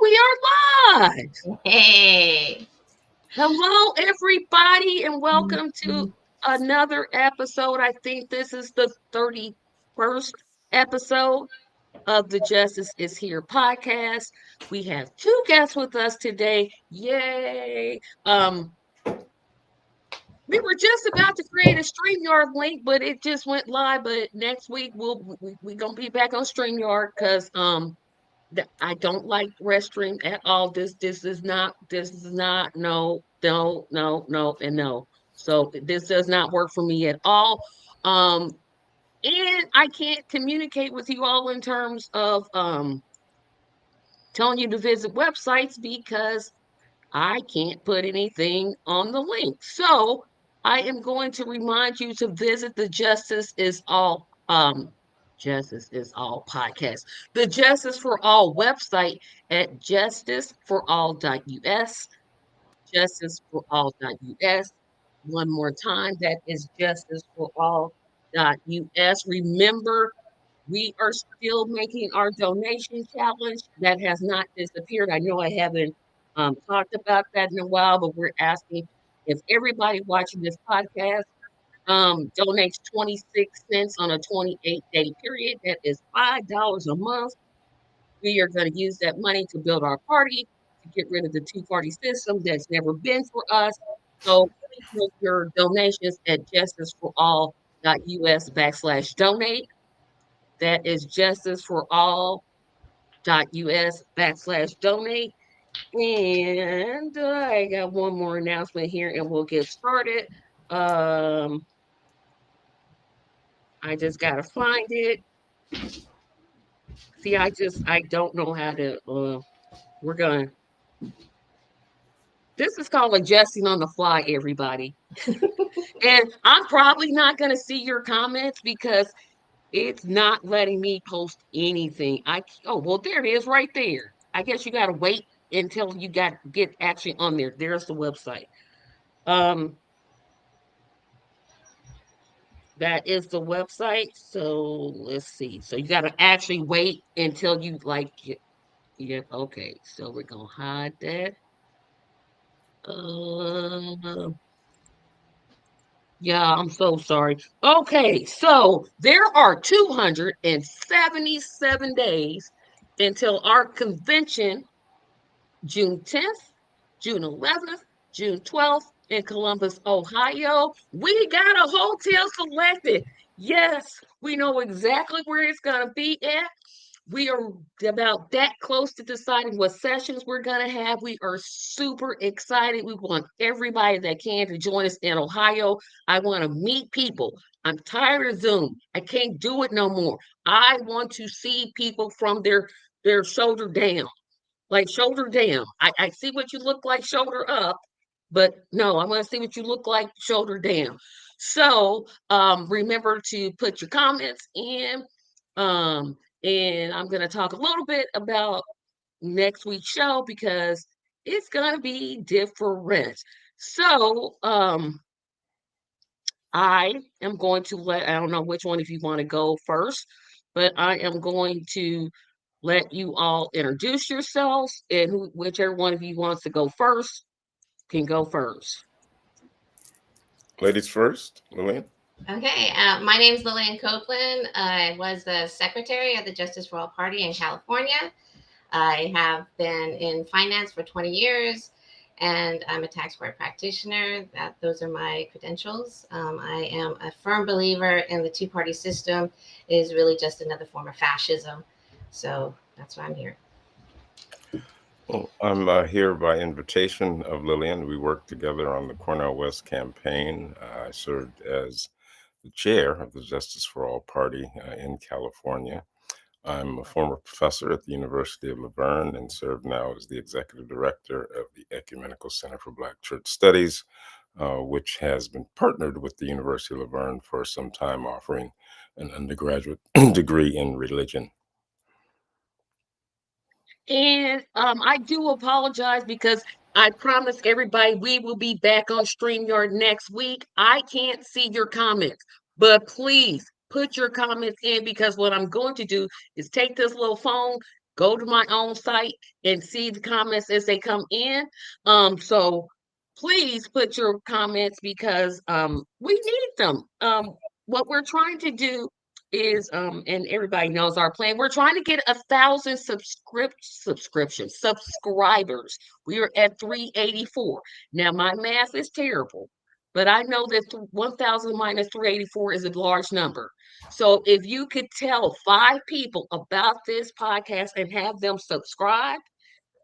we are live. Hey. Hello, everybody, and welcome to another episode. I think this is the 31st episode of the Justice is Here podcast. We have two guests with us today. Yay! We were just about to create a StreamYard link, but it just went live. But next week we gonna be back on StreamYard because I don't like restroom at all. This is not no and no. So this does not work for me at all. Um and I can't communicate with you all in terms of telling you to visit websites because I can't put anything on the link. So I am going to remind you to visit the Justice is All podcast. The Justice for All website at justiceforall.us. Justiceforall.us. One more time, that is justiceforall.us. Remember, we are still making our donation challenge. That has not disappeared. I know I haven't talked about that in a while, but we're asking if everybody watching this podcast donates 26 cents on a 28-day period. That is $5 a month. We are going to use that money to build our party, to get rid of the two-party system that's never been for us. So please make your donations at justiceforall.us/donate. That is justiceforall.us/donate. And I got one more announcement here and we'll get started. Um, I just gotta find it. See, I don't know how to we're gonna this is called adjusting on the fly, everybody. And I'm probably not gonna see your comments because it's not letting me post anything. Oh well, there it is right there. I guess you gotta wait until you get actually on there. There's the website. Um, that is the website. So let's see. So you gotta actually wait until you like get, yeah, okay. So we're gonna hide that. Uh, yeah, I'm so sorry. Okay, so there are 277 days until our convention, June 10th, June 11th, June 12th in Columbus, Ohio. We got a hotel selected. Yes, we know exactly where it's going to be at. We are about that close to deciding what sessions we're going to have. We are super excited. We want everybody that can to join us in Ohio. I want to meet people. I'm tired of Zoom. I can't do it no more. I want to see people from their shoulder down, like shoulder down. I see what you look like shoulder up, but no, I want to see what you look like shoulder down. So remember to put your comments in. And I'm going to talk a little bit about next week's show because it's going to be different. So I am going to I don't know which one of you want to go first, but I am going to let you all introduce yourselves, and whichever one of you wants to go first can go first. Ladies first, Lillian. Okay. My name is Lillian Copeland. I was the secretary of the Justice for All Party in California. I have been in finance for 20 years, and I'm a tax court practitioner. Those are my credentials. I am a firm believer in the two-party system. It is really just another form of fascism. So that's why I'm here. Well, I'm here by invitation of Lillian. We worked together on the Cornell West campaign. I served as the chair of the Justice for All Party in California. I'm a former professor at the University of Laverne and serve now as the executive director of the Ecumenical Center for Black Church Studies, which has been partnered with the University of Laverne for some time, offering an undergraduate degree in religion. And I do apologize because I promised everybody we will be back on StreamYard next week. I can't see your comments, but please put your comments in because what I'm going to do is take this little phone, go to my own site and see the comments as they come in. So please put your comments because we need them. What we're trying to do is and everybody knows our plan. We're trying to get 1,000 subscribers. We are at 384. Now my math is terrible, but I know that 1,000 minus 384 is a large number. So if you could tell 5 people about this podcast and have them subscribe,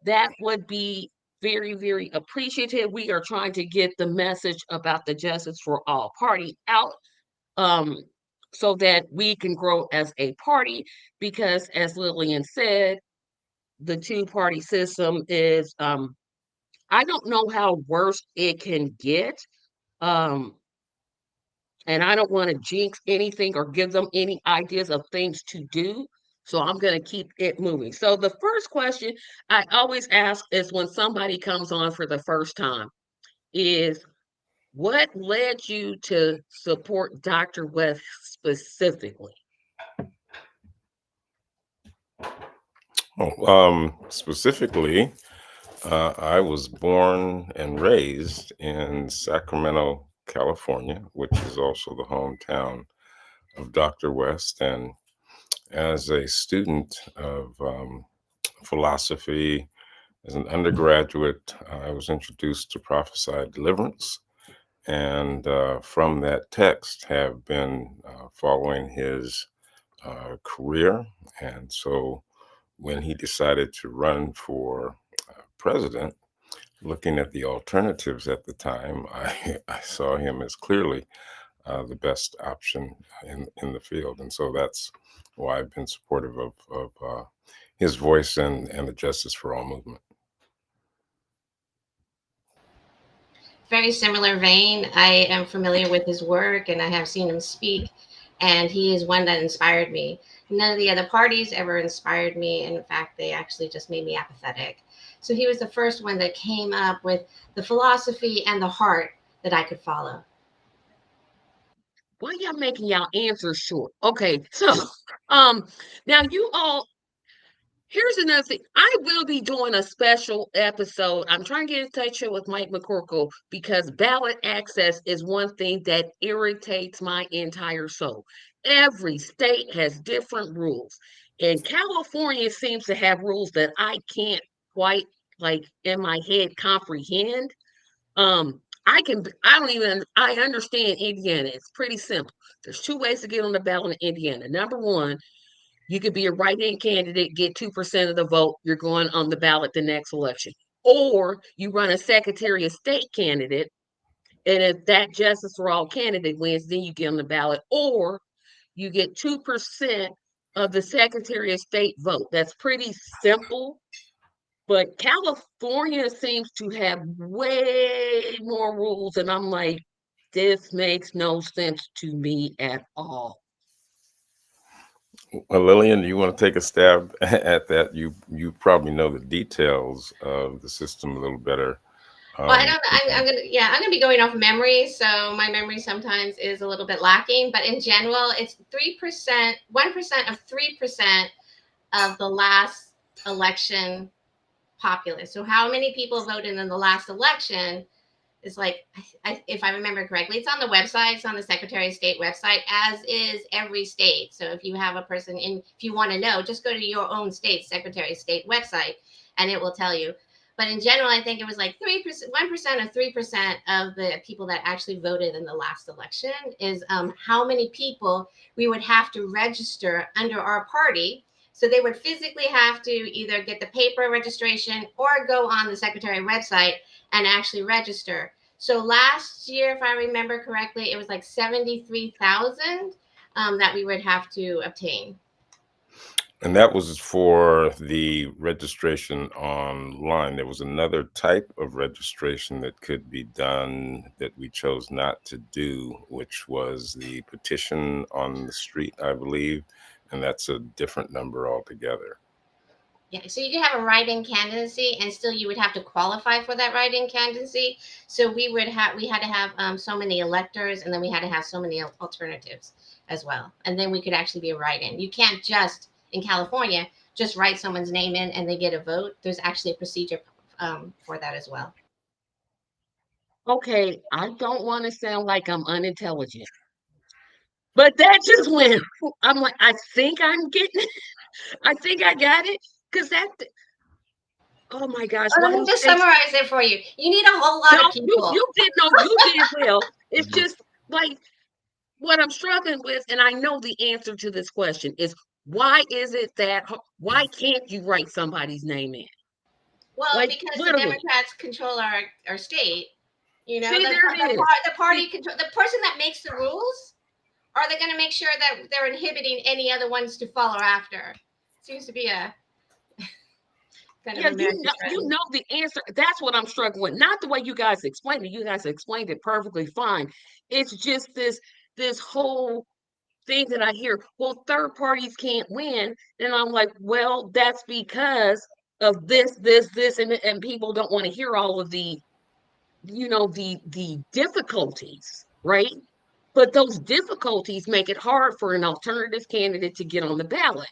that would be very, very appreciative. We are trying to get the message about the Justice for All party out, um, so that we can grow as a party. Because, as Lillian said, the two-party system is, I don't know how worse it can get. Um, and I don't want to jinx anything or give them any ideas of things to do. So I'm going to keep it moving. So the first question I always ask is when somebody comes on for the first time is what led you to support Dr. West specifically? Specifically, I was born and raised in Sacramento, California, which is also the hometown of Dr. West. And as a student of philosophy, as an undergraduate, I was introduced to prophesied deliverance. And from that text, have been following his career. And so when he decided to run for president, looking at the alternatives at the time, I saw him as clearly the best option in the field. And so that's why I've been supportive of his voice and the Justice for All movement. Very similar vein. I am familiar with his work and I have seen him speak, and he is one that inspired me. None of the other parties ever inspired me. In fact, they actually just made me apathetic. So he was the first one that came up with the philosophy and the heart that I could follow. Why y'all making y'all answers short? Okay, so um now you all, here's another thing. I will be doing a special episode. I'm trying to get in touch with Mike McCorkle because ballot access is one thing that irritates my entire soul. Every state has different rules, and California seems to have rules that I can't quite, like, in my head comprehend. I understand Indiana. It's pretty simple. There's 2 ways to get on the ballot in Indiana. Number 1, you could be a write-in candidate, get 2% of the vote, you're going on the ballot the next election. Or you run a Secretary of State candidate, and if that Justice for All candidate wins, then you get on the ballot. Or you get 2% of the Secretary of State vote. That's pretty simple. But California seems to have way more rules, and I'm like, this makes no sense to me at all. Well, Lillian, do you want to take a stab at that? You probably know the details of the system a little better. Well, I don't. I'm gonna be going off memory, so my memory sometimes is a little bit lacking. But in general, it's 3%, 1% of 3% of the last election populace. So how many people voted in the last election is like, if I remember correctly, it's on the website, it's on the Secretary of State website, as is every state. So if you have a person in, if you want to know, just go to your own state Secretary of State website and it will tell you. But in general, I think it was like 3%, 1% or 3% of the people that actually voted in the last election is how many people we would have to register under our party. So they would physically have to either get the paper registration or go on the Secretary website and actually register. So last year, if I remember correctly, it was like 73,000 that we would have to obtain. And that was for the registration online. There was another type of registration that could be done that we chose not to do, which was the petition on the street, I believe. And that's a different number altogether. Yeah, so you could have a write-in candidacy, and still you would have to qualify for that write-in candidacy. So we had to have so many electors, and then we had to have so many alternatives as well, and then we could actually be a write-in. You can't just in California just write someone's name in and they get a vote. There's actually a procedure for that as well. Okay, I don't want to sound like I'm unintelligent, but that just went. I'm like, I think I'm getting it. I think I got it. Because that, oh my gosh, Oh, why let do me just states? summarize it for you. You need a whole lot No, of people. you did no, you did well. It's just like what I'm struggling with, and I know the answer to this question is why is it that why can't you write somebody's name in? Well, Like because the literally. Democrats control our state. You know, See, there it is. the See, party control the person that makes the rules. Are they going to make sure that they're inhibiting any other ones to follow after? Seems to be a kind of yeah, American you trend. know the answer. That's what I'm struggling with. Not the way you guys explained it. You guys explained it perfectly fine. It's just this whole thing that I hear, well, third parties can't win. And I'm like, well, that's because of this, and people don't want to hear all of the, the difficulties, right? But those difficulties make it hard for an alternative candidate to get on the ballot.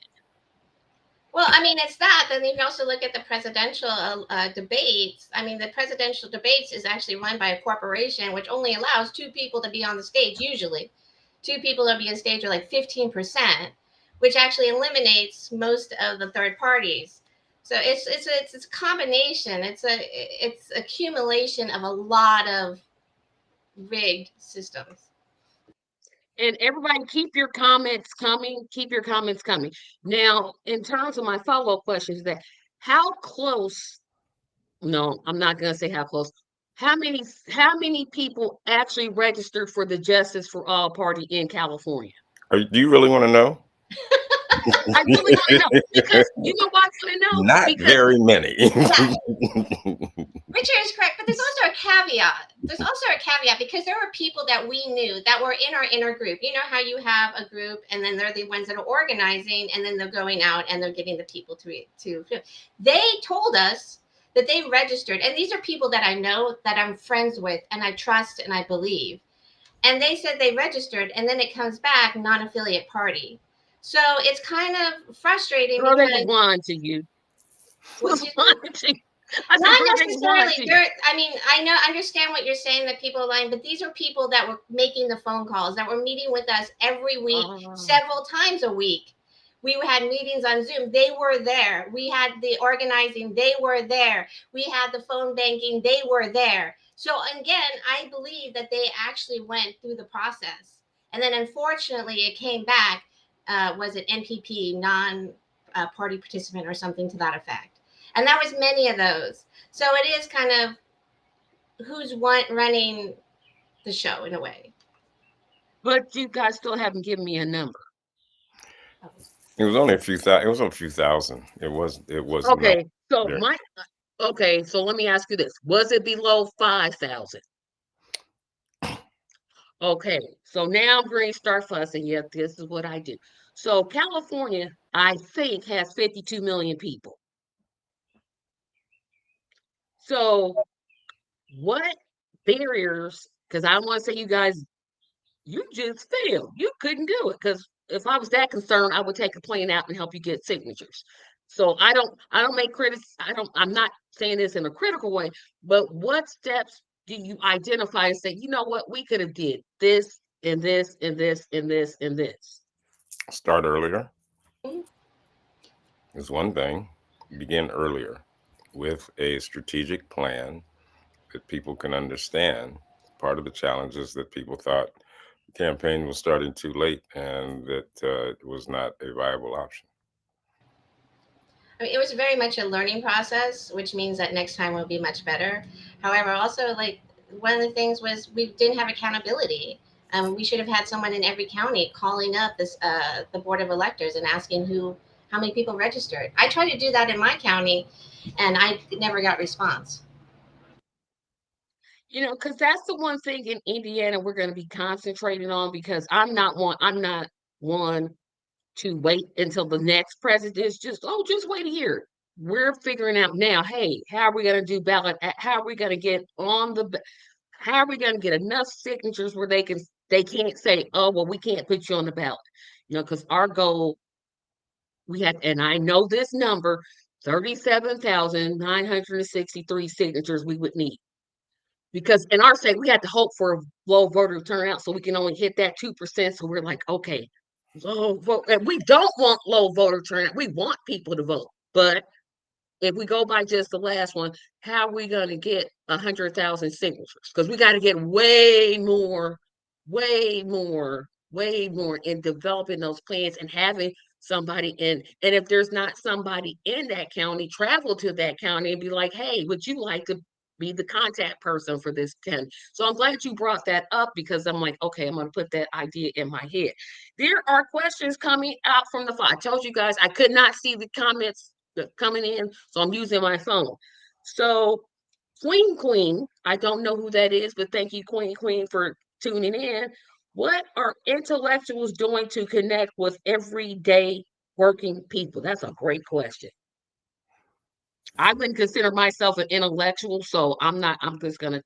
Well, I mean, it's that. Then you can also look at the presidential debates. I mean, the presidential debates is actually run by a corporation, which only allows two people to be on the stage. Usually, two people to be on stage are like 15%, which actually eliminates most of the third parties. So it's a combination. It's accumulation of a lot of rigged systems. And everybody, keep your comments coming. Keep your comments coming. Now, in terms of my follow-up questions, that how close? No, I'm not going to say how close. How many people actually registered for the Justice for All Party in California? Do you really want to know? I really want to know because you know why I want to know Not because very many. Yeah, Richard is correct, but there's also a caveat. There's also a caveat because there were people that we knew that were in our inner group. You know how you have a group, and then they're the ones that are organizing, and then they're going out and they're getting the people to. They told us that they registered, and these are people that I know, that I'm friends with, and I trust and I believe. And they said they registered, and then it comes back non-affiliate party. So it's kind of frustrating girl, they because was lying to you. Was excuse me? lying to you. I said, Not girl, they was lying necessarily. to you. There, I mean, I know, understand what you're saying that people are lying, but these are people that were making the phone calls, that were meeting with us every week, Oh, several times a week. We had meetings on Zoom. They were there. We had the organizing. They were there. We had the phone banking. They were there. So again, I believe that they actually went through the process, and then unfortunately, it came back. Was it NPP, non-party participant, or something to that effect? And that was many of those. So it is kind of who's running the show in a way. but you guys still haven't given me a number. It was only a few thousand. It was a few thousand. It was not Okay, so very. okay, so let me ask you this: was it below 5,000? Okay, so now I'm going to start fussing. Yep, this is what I do. So California, I think, has 52 million people. So what barriers? Because I want to say you guys, you just failed. You couldn't do it. Because if I was that concerned, I would take a plane out and help you get signatures. So I don't make critics. I'm not saying this in a critical way, but what steps do you identify and say, you know what, we could have did this and this and this and this and this? Start earlier Mhm. is one thing. Begin earlier with a strategic plan that people can understand. Part of the challenge is that people thought the campaign was starting too late and that it was not a viable option. I mean, it was very much a learning process, which means that next time will be much better. However, also, like, one of the things was we didn't have accountability. We should have had someone in every county calling up the board of electors and asking how many people registered. I tried to do that in my county, and I never got response. Because that's the one thing in Indiana we're going to be concentrating on because I'm not one to wait until the next president is just wait a year. We're figuring out now, hey, how are we going to do ballot? How are we going to get how are we going to get enough signatures where they can't say, oh, well, we can't put you on the ballot. Because our goal we had, and I know this number, 37,963 signatures we would need. Because in our state, we had to hope for a low voter turnout, so we can only hit that 2%. So we're like, okay, low vote. And we don't want low voter turnout. We want people to vote. But if we go by just the last one, how are we going to get 100,000 signatures? Because we got to get way more, way more in developing those plans and having somebody in. And if there's not somebody in that county, travel to that county and be like, hey, would you like to be the contact person for this county? So I'm glad you brought that up, because I'm like, okay, I'm going to put that idea in my head. There are questions coming out from the phone. I told you guys I could not see the comments coming in, so I'm using my phone. So Queen, I don't know who that is, but thank you, Queen, for tuning in. What are intellectuals doing to connect with everyday working people? That's a great question. I wouldn't consider myself an intellectual, so I'm just gonna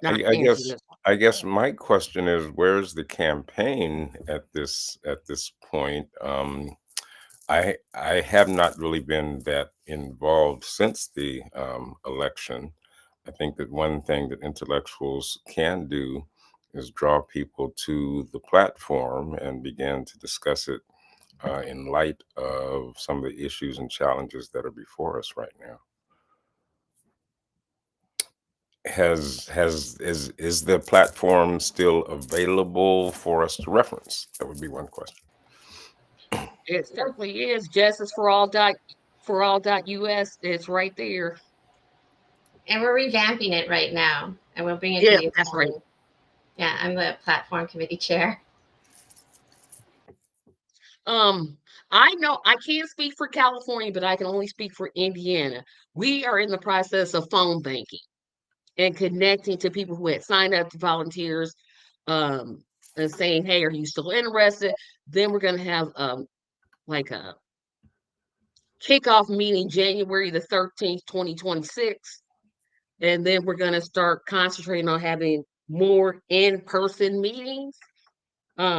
not I answer guess this one. I guess my question is, where's the campaign at this point? I have not really been that involved since the election. I think that one thing that intellectuals can do is draw people to the platform and begin to discuss it in light of some of the issues and challenges that are before us right now. Is the platform still available for us to reference? That would be one question. It certainly is. Justice for all.us. It's right there. And we're revamping it right now, and we'll bring it to Yeah, you. that's right. Yeah, I'm the platform committee chair. I know I can't speak for California, but I can only speak for Indiana. We are in the process of phone banking and connecting to people who had signed up to volunteers, and saying, hey, are you still interested? Then we're gonna have like a kickoff meeting January the 13th, 2026. And then we're gonna start concentrating on having more in-person meetings.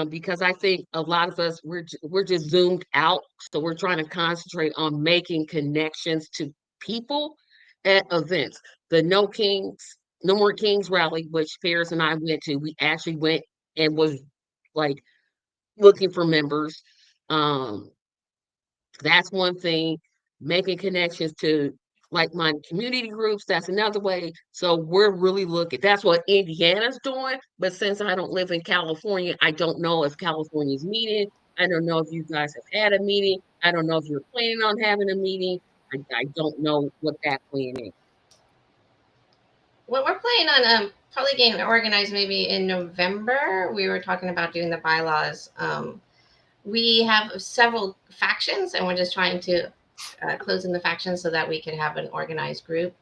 Because I think a lot of us we're just zoomed out, so we're trying to concentrate on making connections to people at events. The No More Kings rally, which Ferris and I went to, we actually went and was like looking for members. Um, that's one thing. Making connections to like-minded community groups, that's another way. So we're really looking. That's what Indiana's doing. But since I don't live in California, I don't know if California's meeting. I don't know if you guys have had a meeting. I don't know if you're planning on having a meeting. I don't know what that plan is. Well, we're planning on probably getting organized maybe in November. We were talking about doing the bylaws. We have several factions, and we're just trying to close in the factions so that we can have an organized group.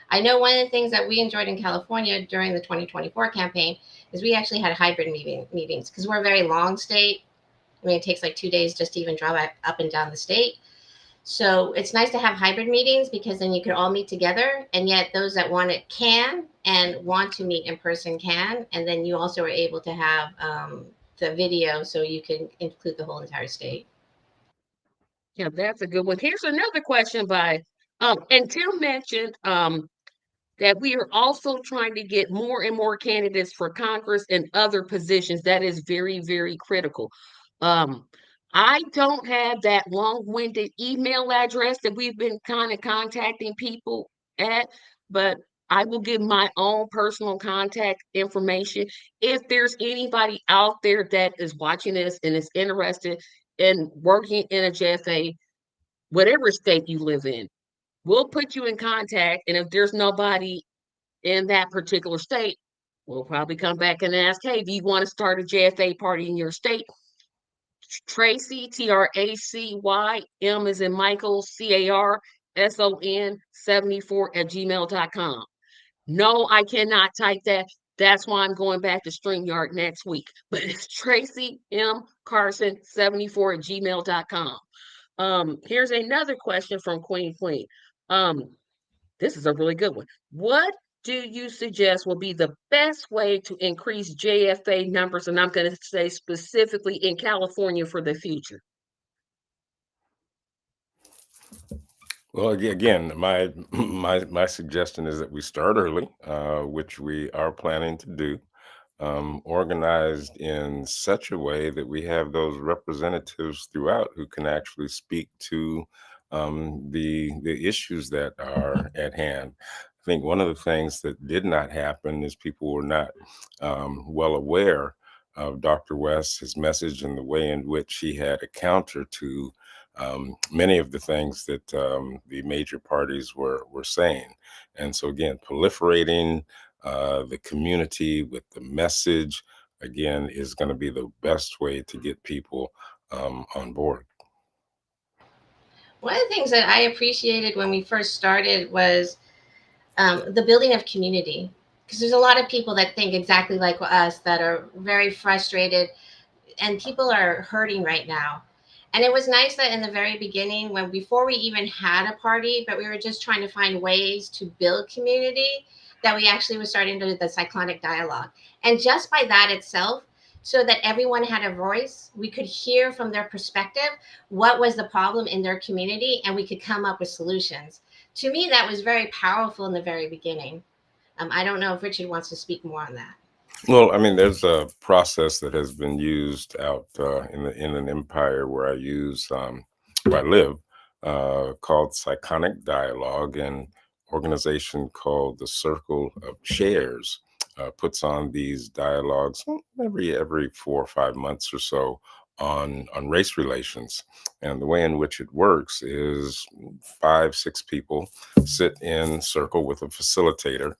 I know one of the things that we enjoyed in California during the 2024 campaign is we actually had hybrid meetings because we're a very long state. I mean, it takes like 2 days just to even drive up and down the state. So it's nice to have hybrid meetings because then you can all meet together, and yet those that want it can and want to meet in person can. And then you also are able to have the video so you can include the whole entire state. Yeah, that's a good one. Here's another question by and Tim mentioned that we are also trying to get more and more candidates for Congress and other positions. That is very, very critical. Um, I don't have that long-winded email address that we've been kind of contacting people at, but I will give my own personal contact information. If there's anybody out there that is watching this and is interested in working in a JFA, whatever state you live in, we'll put you in contact. And if there's nobody in that particular state, we'll probably come back and ask, hey, do you want to start a JFA party in your state? Tracy, Tracy, M is in Michael, CARSON 74 @gmail.com. No, I cannot type that. That's why I'm going back to StreamYard next week. But it's Tracy M. Carson 74 @gmail.com. Here's another question from Queen. Um, this is a really good one. What do you suggest will be the best way to increase JFA numbers? And I'm going to say specifically in California for the future. Well, again, my suggestion is that we start early, which we are planning to do, organized in such a way that we have those representatives throughout who can actually speak to the issues that are at hand. I think one of the things that did not happen is people were not well aware of Dr. West, his message, and the way in which he had a counter to many of the things that the major parties were saying. And so, again, proliferating the community with the message, again, is going to be the best way to get people on board. One of the things that I appreciated when we first started was the building of community. Because there's a lot of people that think exactly like us that are very frustrated, and people are hurting right now. And it was nice that in the very beginning, when before we even had a party, but we were just trying to find ways to build community, that we actually were starting to do the cyclonic dialogue. And just by that itself, so that everyone had a voice, we could hear from their perspective what was the problem in their community, and we could come up with solutions. To me, that was very powerful in the very beginning. I don't know if Richard wants to speak more on that. Well, I mean, there's a process that has been used out in an empire where where I live, called Psychonic Dialogue, and organization called the Circle of Chairs puts on these dialogues every 4 or 5 months or so on race relations. And the way in which it works is 5, 6 people sit in circle with a facilitator,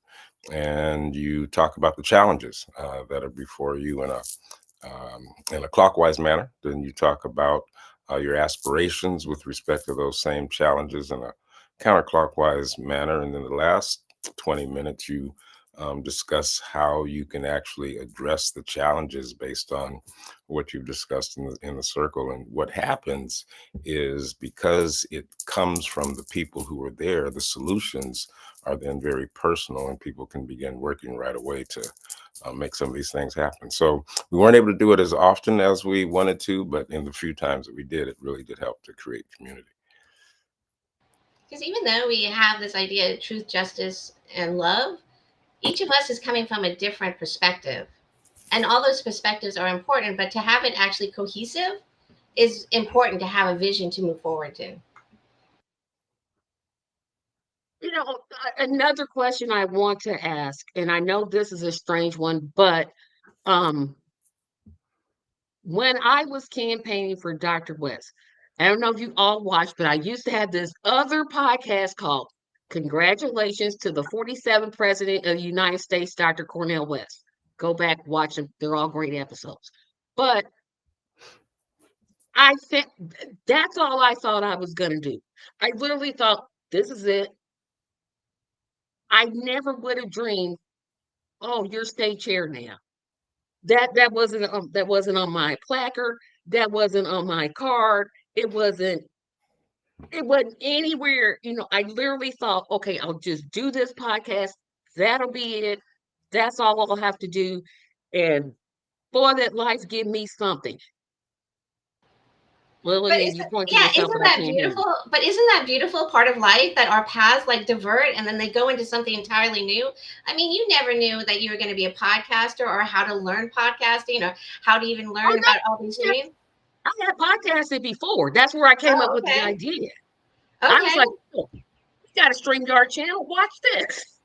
and you talk about the challenges that are before you in a clockwise manner. Then you talk about your aspirations with respect to those same challenges in a counterclockwise manner. And then the last 20 minutes, you discuss how you can actually address the challenges based on what you've discussed in the circle. And what happens is, because it comes from the people who are there, the solutions are then very personal, and people can begin working right away to make some of these things happen. So we weren't able to do it as often as we wanted to, but in the few times that we did, it really did help to create community. Because even though we have this idea of truth, justice, and love, each of us is coming from a different perspective. And all those perspectives are important, but to have it actually cohesive is important, to have a vision to move forward to. Another question I want to ask, and I know this is a strange one, but um, when I was campaigning for Dr. West, I don't know if you all watched, but I used to have this other podcast called Congratulations to the 47th President of the United States, Dr. Cornel West. Go back, watch them. They're all great episodes. But I think that's all I thought I was going to do. I literally thought, this is it. I never would have dreamed, oh, you're state chair now. That wasn't on my placard. That wasn't on my card. It wasn't anywhere. I literally thought, okay, I'll just do this podcast. That'll be it. That's all I'll have to do. And for that, life give me something. But Lillian, you point to yourself, isn't but I that can't hear you. beautiful? But isn't that beautiful part of life, that our paths like divert and then they go into something entirely new? I mean, you never knew that you were going to be a podcaster, or how to learn podcasting, or how to even Oh, learn about all these no, streams. I had podcasted before. That's where I came up Oh, with the okay. idea. I was Okay. like, oh, we got a StreamYard channel. Watch this.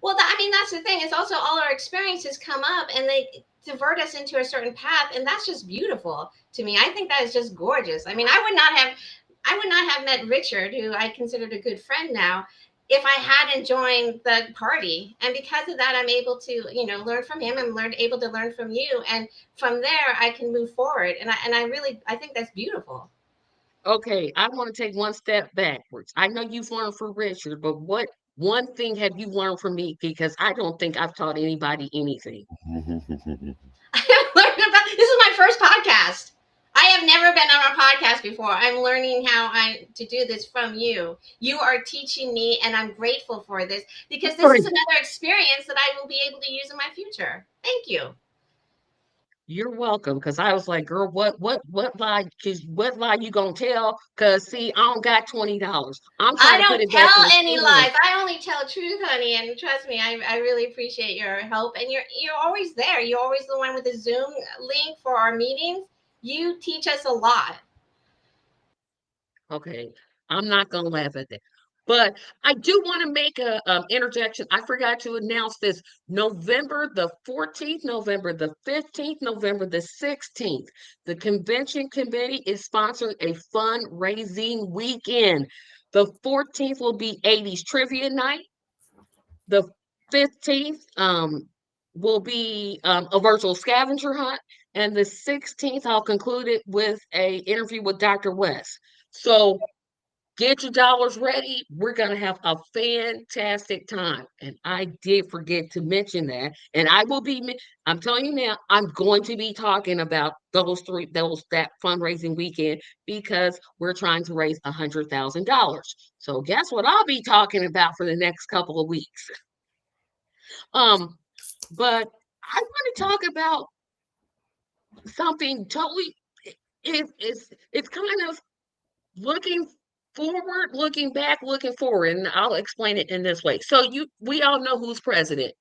Well, I mean, that's the thing. It's also all our experiences come up and they divert us into a certain path, and that's just beautiful to me. I think that is just gorgeous. I mean, I would not have met Richard, who I considered a good friend now, if I hadn't joined the party. And because of that, I'm able to, learn from him, and able to learn from you, and from there, I can move forward. I think that's beautiful. Okay, I want to take one step backwards. I know you've learned from Richard, but what one thing have you learned from me? Because I don't think I've taught anybody anything. I have learned about this is my first podcast. I have never been on a podcast before. I'm learning how to do this from you. You are teaching me, and I'm grateful for this, because this is Right. another experience that I will be able to use in my future. Thank you. You're welcome. Cause I was like, girl, what lie you gonna tell? Cause see, I don't got $20. I'm I trying to put don't it back tell in the any school. lies. I only tell truth, honey. And trust me, I really appreciate your help. And you're always there. You're always the one with the Zoom link for our meetings. You teach us a lot. Okay, I'm not gonna laugh at that. But I do want to make a interjection. I forgot to announce this. November the 14th, November the 15th, November the 16th. The convention committee is sponsoring a fundraising weekend. The 14th will be 80s trivia night. The 15th will be a virtual scavenger hunt. And the 16th, I'll conclude it with a interview with Dr. West. So get your dollars ready. We're going to have a fantastic time. And I did forget to mention that. And I will be, I'm telling you now, I'm going to be talking about that fundraising weekend because we're trying to raise $100,000. So guess what I'll be talking about for the next couple of weeks. Um, but I want to talk about something totally, it's kind of looking forward, looking back, looking forward, and I'll explain it in this way. So we all know who's president.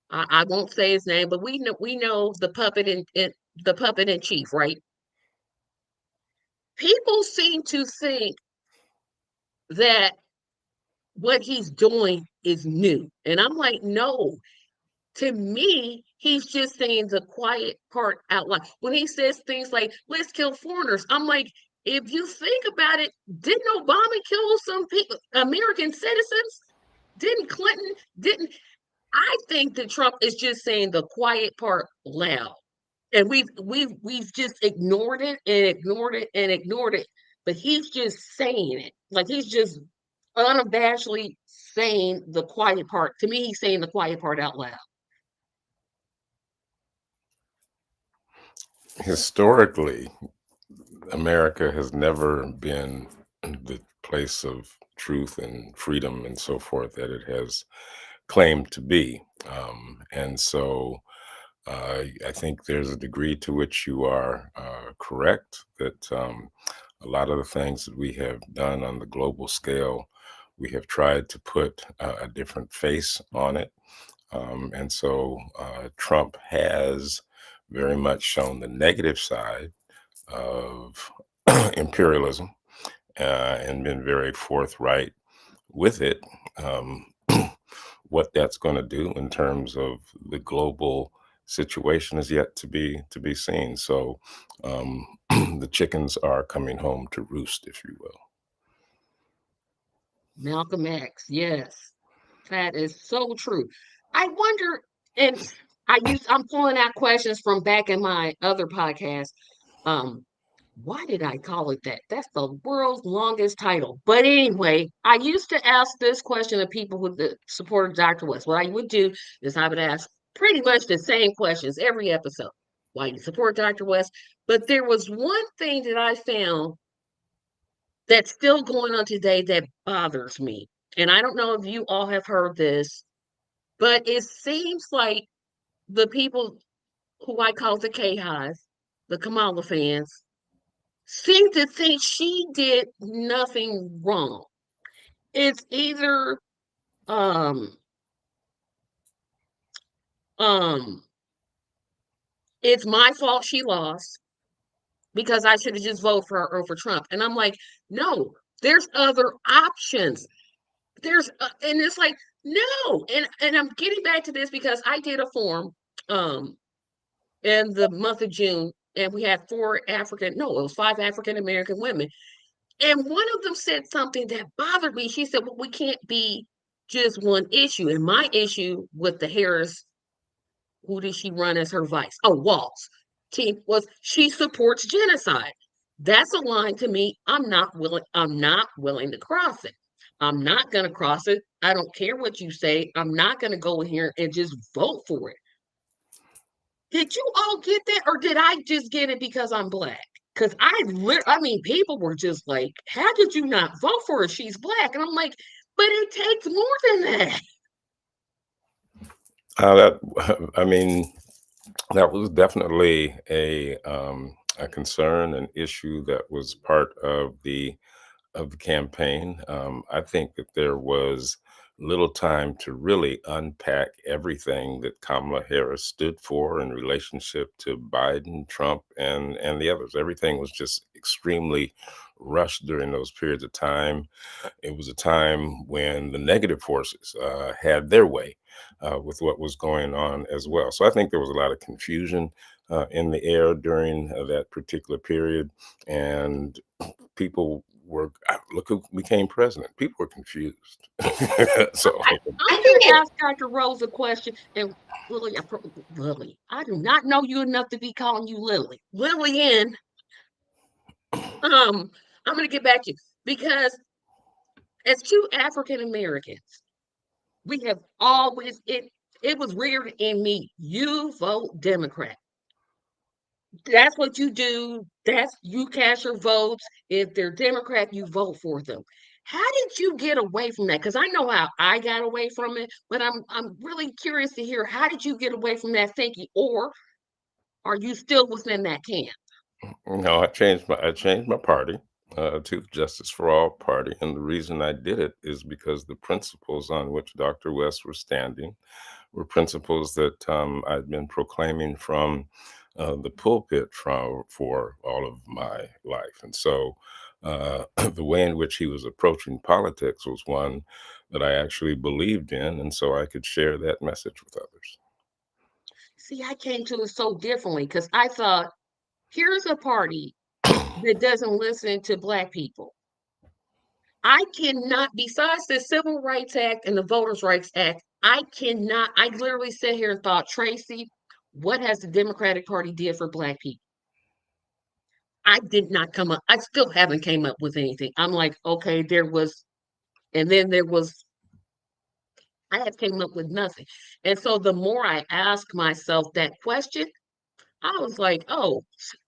I won't say his name, but we know the puppet in chief, right? People seem to think that what he's doing is new, and I'm like, no. To me, he's just saying the quiet part out loud. When he says things like, let's kill foreigners, I'm like, if you think about it, didn't Obama kill some people, American citizens? Didn't Clinton? Didn't I think that Trump is just saying the quiet part loud. And we've just ignored it and ignored it and ignored it. But he's just saying it. Like he's just unabashedly saying the quiet part. To me, he's saying the quiet part out loud. Historically, America has never been the place of truth and freedom and so forth that it has claimed to be. And so I think there's a degree to which you are correct that a lot of the things that we have done on the global scale, we have tried to put a different face on it. And so Trump has very much shown the negative side of imperialism and been very forthright with it. Um, what that's going to do in terms of the global situation is yet to be seen. So the chickens are coming home to roost, if you will. Malcolm X, yes. That is so true. I wonder, and I'm pulling out questions from back in my other podcast. Um, why did I call it that? That's the world's longest title. But anyway, I used to ask this question of people who supported Dr. West. What I would do is I would ask pretty much the same questions every episode. Why you support Dr. West? But there was one thing that I found that's still going on today that bothers me. And I don't know if you all have heard this, but it seems like the people who I call the K-Highs, the Kamala fans, seem to think she did nothing wrong. It's either um um it's my fault she lost because I should have just voted for her over Trump. And I'm like, no, there's other options. And it's like, no. And I'm getting back to this because I did a forum um in the month of June, and we had it was 5 African American women. And one of them said something that bothered me. She said, well, we can't be just one issue. And my issue with the Harris, who did she run as her vice? Oh, Walls team was she supports genocide. That's a line to me. I'm not willing to cross it. I'm not gonna cross it. I don't care what you say. I'm not gonna go in here and just vote for it. Did you all get that, or did I just get it because I'm black? Because I mean, people were just like, "How did you not vote for her? She's black." And I'm like, "But it takes more than that." I mean, that was definitely a concern, an issue that was part of the campaign. I think that there was little time to really unpack everything that Kamala Harris stood for in relationship to Biden, Trump, and the others. Everything was just extremely rushed during those periods of time. It was a time when the negative forces had their way with what was going on as well. So I think there was a lot of confusion in the air during that particular period, and people were look who became president. People were confused. So I I'm going think to it. ask Dr. Rose a question. And Lily, Lily, I do not know you enough to be calling you Lily. Lillian, I'm going to get back to you because as two African Americans, we have always it was reared in me. You vote Democrat. That's what you do. That's you cast your votes. If they're Democrat, you vote for them. How did you get away from that? Because I know how I got away from it, but I'm really curious to hear how did you get away from that thinking, or are you still within that camp? no, I changed my party to the Justice for All Party, and the reason I did it is because the principles on which Dr. West was standing were principles that I'd been proclaiming from the pulpit for all of my life. And so the way in which he was approaching politics was one that I actually believed in. And so I could share that message with others. See, I came to it so differently because I thought, here's a party that doesn't listen to Black people. I cannot, besides the Civil Rights Act and the Voters' Rights Act, I literally sat here and thought, Tracy, what has the Democratic Party did for Black people? I did not come up, I still haven't came up with anything. I'm like, okay, there was, and then there was, I have came up with nothing. And so the more I ask myself that question, I was like, oh,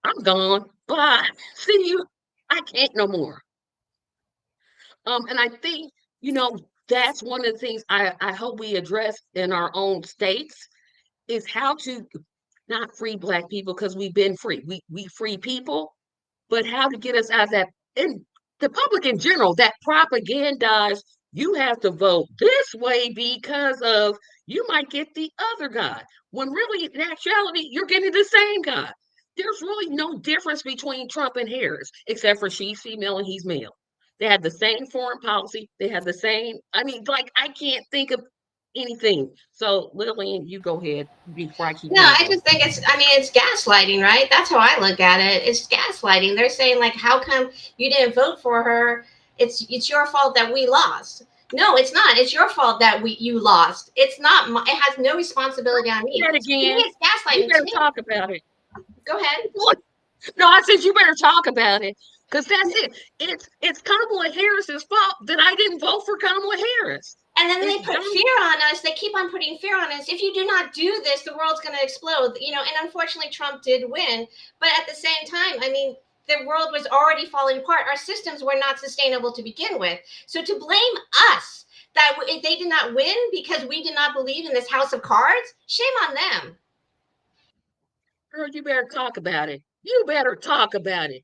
I'm gone. Bye. See you. I can't no more. And I think, you know, that's one of the things I hope we address in our own states is how to not free Black people because we've been free. We free people, but how to get us out of that. And the public in general that propagandize you have to vote this way because of you might get the other guy. When really, in actuality, you're getting the same guy. There's really no difference between Trump and Harris, except for she's female and he's male. They had the same foreign policy. They had the same, I mean, like, I can't think of anything. So, Lillian, you go ahead before I keep No, on I going. just think it's. I mean, it's gaslighting, right? That's how I look at it. It's gaslighting. They're saying like, how come you didn't vote for her? It's your fault that we lost. No, it's not. It's your fault that you lost. It's not. It has no responsibility on me. That So to me, again, it's you gaslighting. To better me, talk about it. go ahead. No, I said you better talk about it because that's it. It's Kamala Harris's fault that I didn't vote for Kamala Harris. And then they It's put dumb. fear on us. They keep on putting fear on us. If you do not do this, the world's going to explode. You know, and unfortunately, Trump did win. But at the same time, I mean, the world was already falling apart. Our systems were not sustainable to begin with. So to blame us that they did not win because we did not believe in this house of cards, shame on them. Girl, you better talk about it. You better talk about it.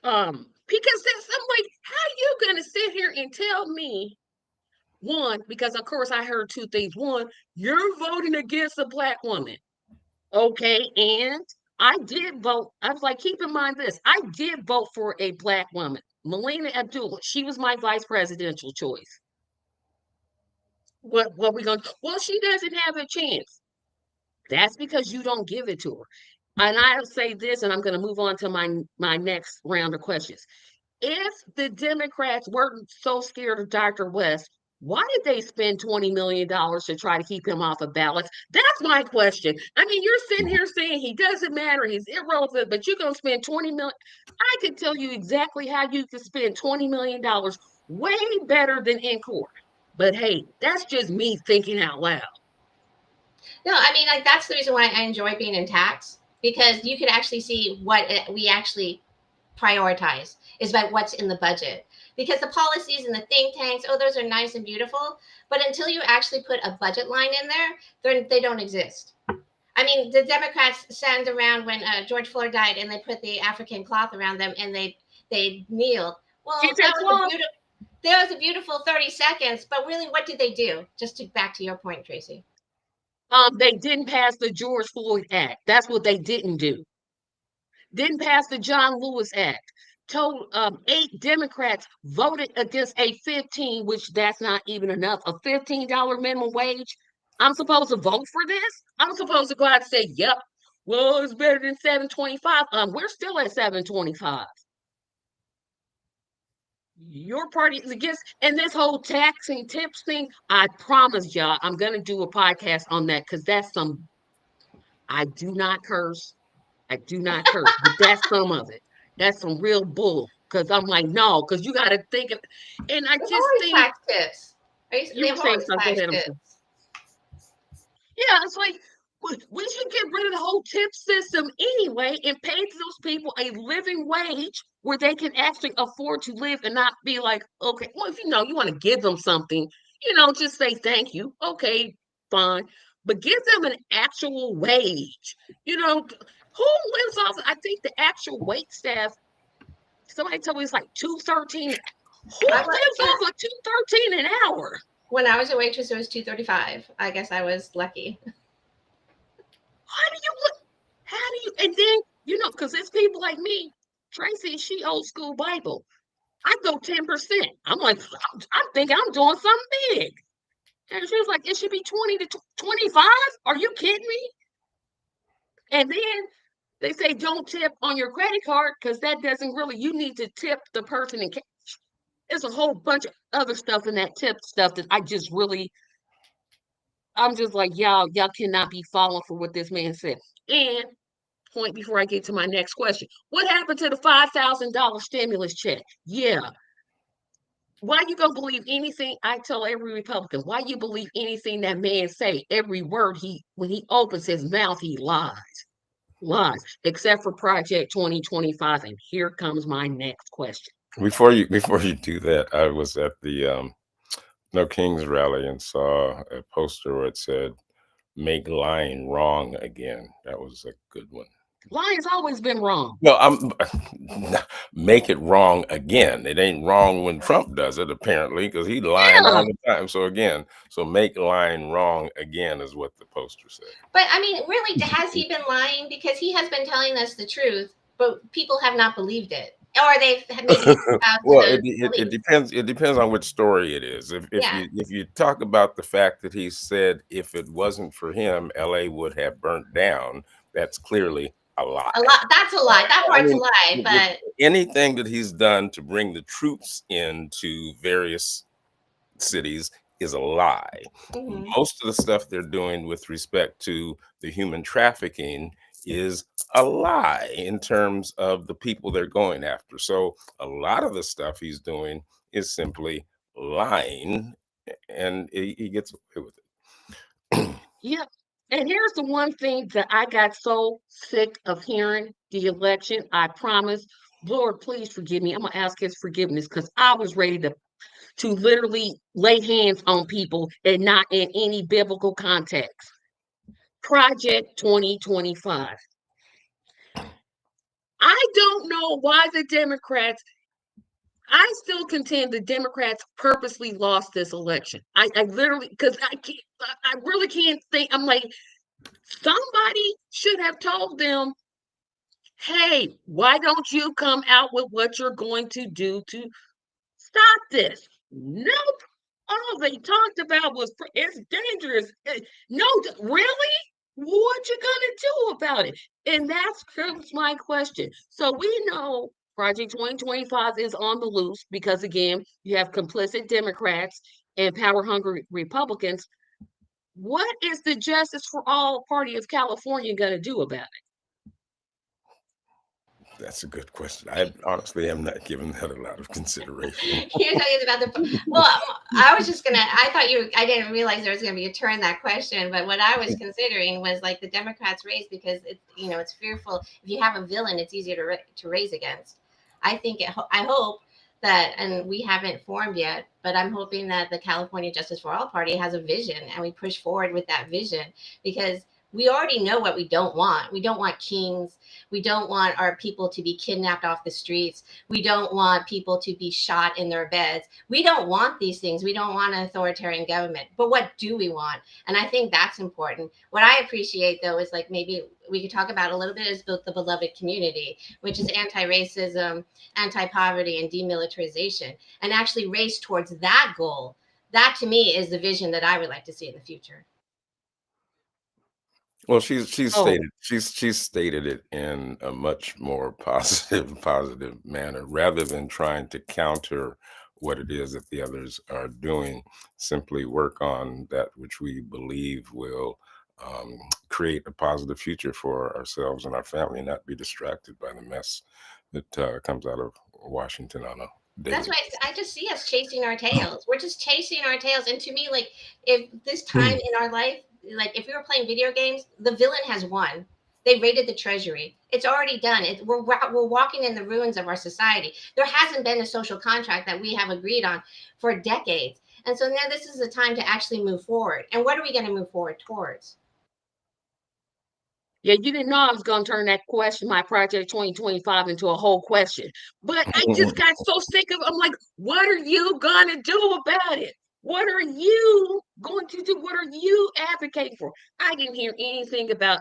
Because that's I'm like, how you gonna sit here and tell me one? Because of course I heard two things. One, you're voting against a Black woman. Okay, and I did vote. I was like, keep in mind this. I did vote for a Black woman, Melina Abdullah. She was my vice presidential choice. What we gonna? Well, she doesn't have a chance. That's because you don't give it to her. And I'll say this, and I'm going to move on to my next round of questions. If the Democrats weren't so scared of Dr. West, why did they spend $20 million to try to keep him off of ballots? That's my question. I mean, you're sitting here saying he doesn't matter, he's irrelevant, but you're going to spend 20 million. I can tell you exactly how you can spend $20 million way better than in court. But hey, that's just me thinking out loud. No, I mean, like that's the reason why I enjoy being in tax because you could actually see what we actually prioritize is by what's in the budget. Because the policies and the think tanks, oh, those are nice and beautiful, but until you actually put a budget line in there, they don't exist. I mean, the Democrats send around when George Floyd died, and they put the African cloth around them, and they kneeled. Well, Keep that cloth. that was a beautiful 30 seconds, but really, what did they do? Just to back to your point, Tracy. They didn't pass the George Floyd Act. That's what they didn't do. Didn't pass the John Lewis Act. Told 8 Democrats voted against a 15, which that's not even enough, a $15 minimum wage. I'm supposed to vote for this? I'm supposed to go out and say, yep, well, it's better than 725. We're still at 725. Your party is against, and this whole taxing tips thing, I promise y'all, I'm gonna do a podcast on that because that's some, I do not curse. I do not curse, but that's some of it. That's some real bull. Because I'm like, no, because you got to think of, and I They've just always think tax tips. you were They've saying always something. Go tax ahead. tips. Yeah, it's like we should get rid of the whole tip system anyway and pay those people a living wage where they can actually afford to live and not be like, okay, well, if you want to give them something, just say thank you. Okay, fine. But give them an actual wage. Who lives off? I think the actual wait staff, somebody told me it's like 213. Who lives off of 213 an hour? When I was a waitress, it was 235. I guess I was lucky. How do you, and then, because it's people like me, Tracy, she old school Bible. I go 10%. I'm like, I'm thinking I'm doing something big. And she was like, it should be 20 to 25. Are you kidding me? And then they say don't tip on your credit card because that doesn't really, you need to tip the person in cash. There's a whole bunch of other stuff in that tip stuff that I'm just like, y'all cannot be falling for what this man said. And point before I get to my next question. What happened to the $5,000 stimulus check? Yeah. Why you gonna believe anything I tell every Republican? Why you believe anything that man say? Every word when he opens his mouth, he lies, except for Project 2025. And here comes my next question. Before you do that, I was at the No Kings rally and saw a poster where it said, "Make lying wrong again." That was a good one. Lying's always been wrong. No, I'm make it wrong again. It ain't wrong when Trump does it, apparently, because he's lying all the time. So make lying wrong again is what the poster said. But I mean, really, has he been lying? Because he has been telling us the truth, but people have not believed it, or they've maybe Well, it depends. It depends on which story it is. If you talk about the fact that he said if it wasn't for him, LA would have burnt down, that's clearly a lie. That's a lie. That part's a lie. But anything that he's done to bring the troops into various cities is a lie. Most of the stuff they're doing with respect to the human trafficking is a lie in terms of the people they're going after. So a lot of the stuff he's doing is simply lying, and he gets away with it. Yep. And here's the one thing that I got so sick of hearing the election. I promise, Lord, please forgive me. I'm gonna ask his forgiveness because I was ready to literally lay hands on people and not in any biblical context. Project 2025. I don't know why the Democrats, I still contend the Democrats purposely lost this election. I literally, because I really can't think. I'm like, somebody should have told them, hey, why don't you come out with what you're going to do to stop this? Nope. All they talked about was it's dangerous. No, really? What you gonna do about it? And that's my question. So we know Project 2025 is on the loose because again, you have complicit Democrats and power-hungry Republicans. What is the Justice for All Party of California gonna do about it? That's a good question. I honestly am not giving that a lot of consideration. Here's about the well, I didn't realize there was going to be a turn that question, but what I was considering was like the Democrats raise because it's fearful. If you have a villain, it's easier to raise against. I hope that, and we haven't formed yet, but I'm hoping that the California Justice for All Party has a vision and we push forward with that vision because We already know what we don't want. We don't want kings. We don't want our people to be kidnapped off the streets. We don't want people to be shot in their beds. We don't want these things. We don't want an authoritarian government. But what do we want? And I think that's important. What I appreciate, though, is like maybe we could talk about a little bit is the beloved community, which is anti-racism, anti-poverty, and demilitarization, and actually race towards that goal. That to me is the vision that I would like to see in the future. Well, she's Oh, stated it in a much more positive manner rather than trying to counter what it is that the others are doing. Simply work on that which we believe will um, create a positive future for ourselves and our family, and not be distracted by the mess that comes out of Washington on a That's daily why I just see us chasing our tails. We're just chasing our tails. And to me, like, if this time basis. in our life, like if we were playing video games, the villain has won. They raided the treasury. It's already done. We're walking in the ruins of our society. There hasn't been a social contract that we have agreed on for decades. And so now this is the time to actually move forward. And what are we going to move forward towards? yeah, you didn't know I was going to turn that question, my project 2025, into a whole question. But I just got so sick of it. I'm like, what are you going to do about it? What are you going to do? What are you advocating for? I didn't hear anything about,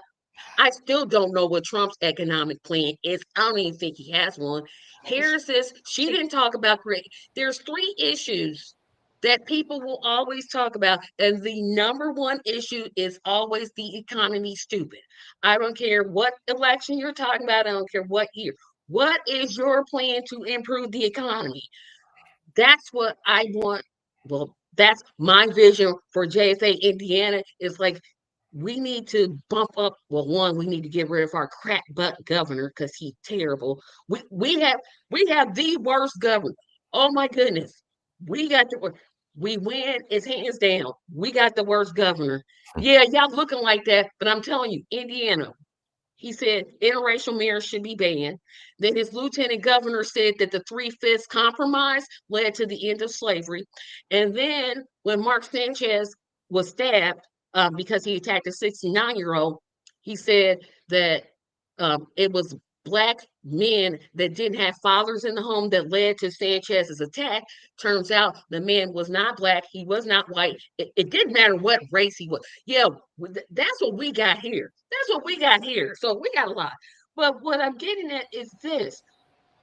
I still don't know what Trump's economic plan is. I don't even think he has one. Harris says she didn't talk about great. There's three issues that people will always talk about, and the number one issue is always the economy. Stupid. I don't care what election you're talking about. I don't care what year. What is your plan to improve the economy? That's what I want. Well, that's my vision for JFA Indiana. Is like we need to bump up. Well, one, we need to get rid of our crack butt governor because he's terrible. We have the worst governor. Oh my goodness, we got the we win. It's hands down. We got the worst governor. Yeah, y'all looking like that, but I'm telling you, Indiana, he said interracial marriage should be banned. Then his lieutenant governor said that the three-fifths compromise led to the end of slavery. And then when Mark Sanchez was stabbed because he attacked a 69-year-old, he said that it was Black men that didn't have fathers in the home that led to Sanchez's attack. Turns out the man was not Black. He was not white. It didn't matter what race he was. Yeah, that's what we got here. That's what we got here. So we got a lot. But what I'm getting at is this: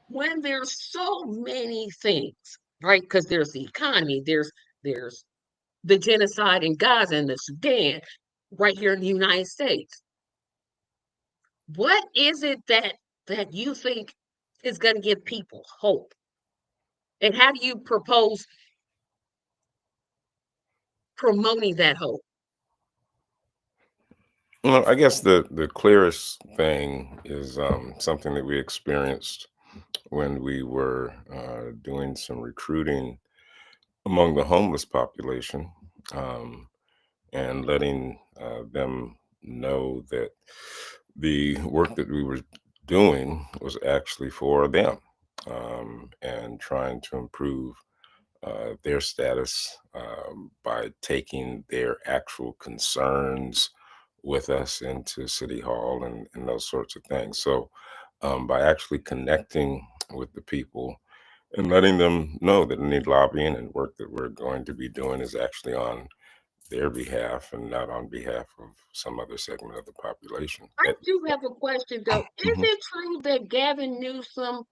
when there's so many things, right? Because there's the economy, there's the genocide in Gaza and the Sudan, right here in the United States. What is it that you think is going to give people hope? And how do you propose promoting that hope? Well, I guess the clearest thing is something that we experienced when we were doing some recruiting among the homeless population, um, and letting them know that the work that we were doing was actually for them, and trying to improve their status by taking their actual concerns with us into City Hall and those sorts of things. So, by actually connecting with the people and letting them know that any lobbying and work that we're going to be doing is actually on their behalf and not on behalf of some other segment of the population. I do have a question though. Is Mhm. it true that Gavin Newsom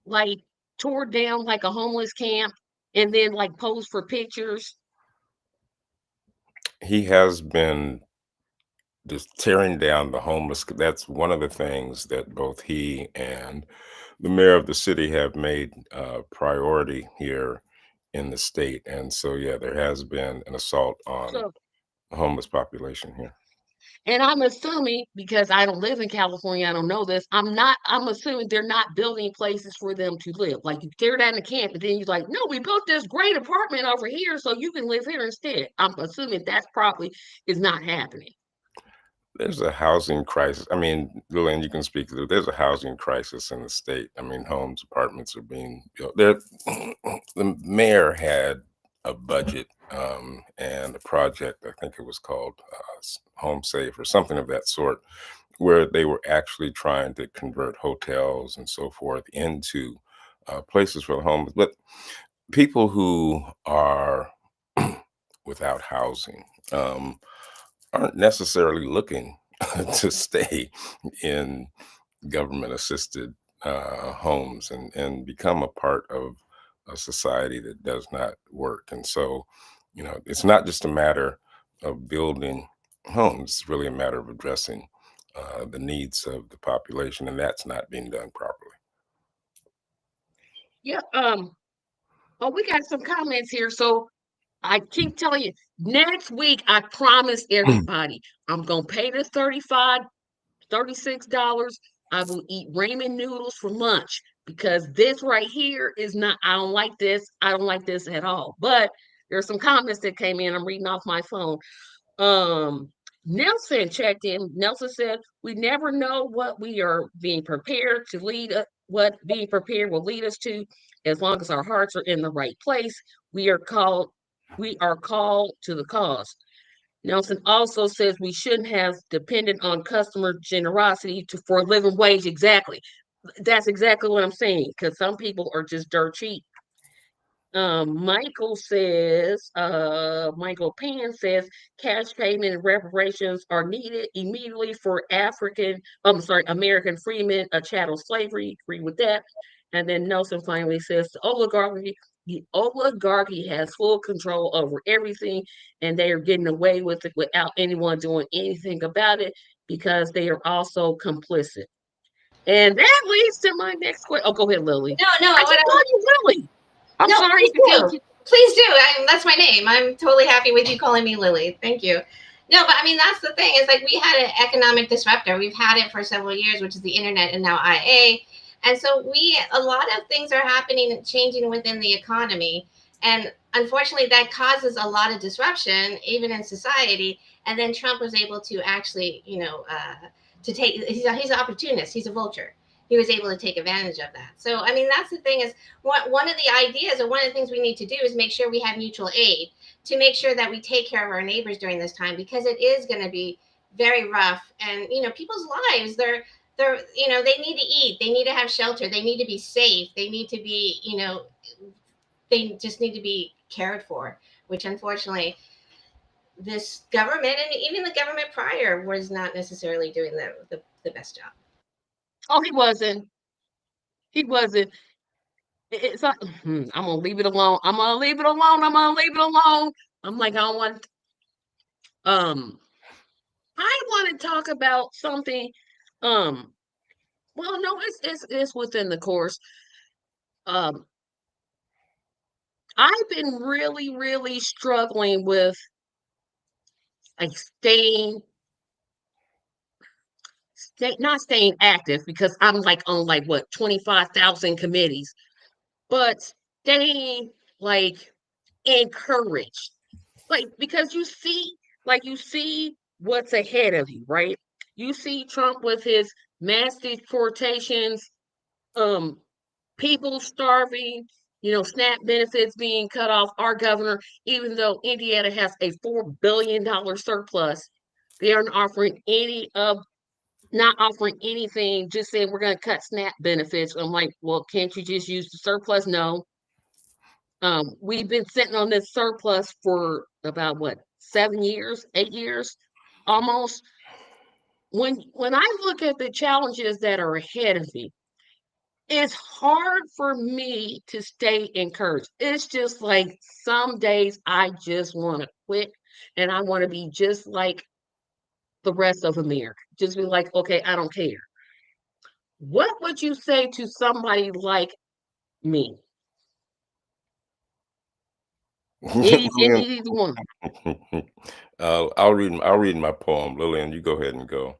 like tore down like a homeless camp and then like posed for pictures? He has been just tearing down the homeless. That's one of the things that both he and the mayor of the city have made priority here in the state. And so, yeah, there has been an assault on So, the homeless population here. and I'm assuming because I don't live in California, I don't know this. I'm assuming they're not building places for them to live. Like you tear down the camp, and then you're like, no, we built this great apartment over here so you can live here instead. I'm assuming that's probably is not happening. There's a housing crisis. I mean, Lillian, you can speak to it. There's a housing crisis in the state. I mean, homes, apartments are being built. There, the mayor had a budget and a project, I think it was called Home Safe or something of that sort, where they were actually trying to convert hotels and so forth into places for the homeless. But people who are without housing aren't necessarily looking to stay in government assisted homes and become a part of a society that does not work. And so, it's not just a matter of building homes, it's really a matter of addressing the needs of the population, and that's not being done properly. Yeah. Oh, we got some comments here. So I keep telling you, next week, I promise everybody, I'm going to pay this $36. I will eat ramen noodles for lunch because this right here is not, I don't like this. I don't like this at all. But there's some comments that came in. I'm reading off my phone. Um, Nelson checked in. Nelson said, "We never know what we are being prepared to what being prepared will lead us to. As long as our hearts are in the right place, we are called. We are called to the cause." Nelson also says we shouldn't have depended on customer generosity for a living wage. Exactly. That's exactly what I'm saying. Because some people are just dirt cheap. Michael Pan says cash payment and reparations are needed immediately for American freemen of chattel slavery. Agree with that. And then Nelson finally says the oligarchy has full control over everything, and they are getting away with it without anyone doing anything about it because they are also complicit. And that leads to my next question. Oh, go ahead, Lily. No, I keep calling you Lily. I'm no, sorry. please do. Please do. That's my name. I'm totally happy with you calling me Lily. Thank you. No, but I mean, that's the thing. Is like we had an economic disruptor. We've had it for several years, which is the internet and now IA. And so a lot of things are happening and changing within the economy. And unfortunately, that causes a lot of disruption, even in society. And then Trump was able to actually, he's an opportunist. He's a vulture. He was able to take advantage of that. So, I mean, that's the thing is one of the ideas or one of the things we need to do is make sure we have mutual aid to make sure that we take care of our neighbors during this time, because it is going to be very rough. And, people's lives, they need to eat, they need to have shelter, they need to be safe, they need to be, they just need to be cared for, which unfortunately this government and even the government prior was not necessarily doing the best job. Oh, he wasn't. He wasn't. It's not. I'm gonna leave it alone. I'm gonna leave it alone. I'm gonna leave it alone. I'm like, I don't want. Um, I want to talk about something. Um, well, no, it's within the course. Um, I've been really, really struggling with like not staying active because I'm like on like what 25,000 committees, but staying like encouraged. Like because you see what's ahead of you, right? You see Trump with his mass deportations, um, people starving, SNAP benefits being cut off. Our governor, even though Indiana has a $4 billion surplus, they aren't offering not offering anything, just saying we're going to cut SNAP benefits. I'm like, well, can't you just use the surplus? No. We've been sitting on this surplus for about what, 7 years, 8 years, almost. When I look at the challenges that are ahead of me, it's hard for me to stay encouraged. It's just like some days I just want to quit and I want to be just like the rest of America. Just be like, okay, I don't care. What would you say to somebody like me? Either one. I'll read my poem. Lillian, you go ahead and go.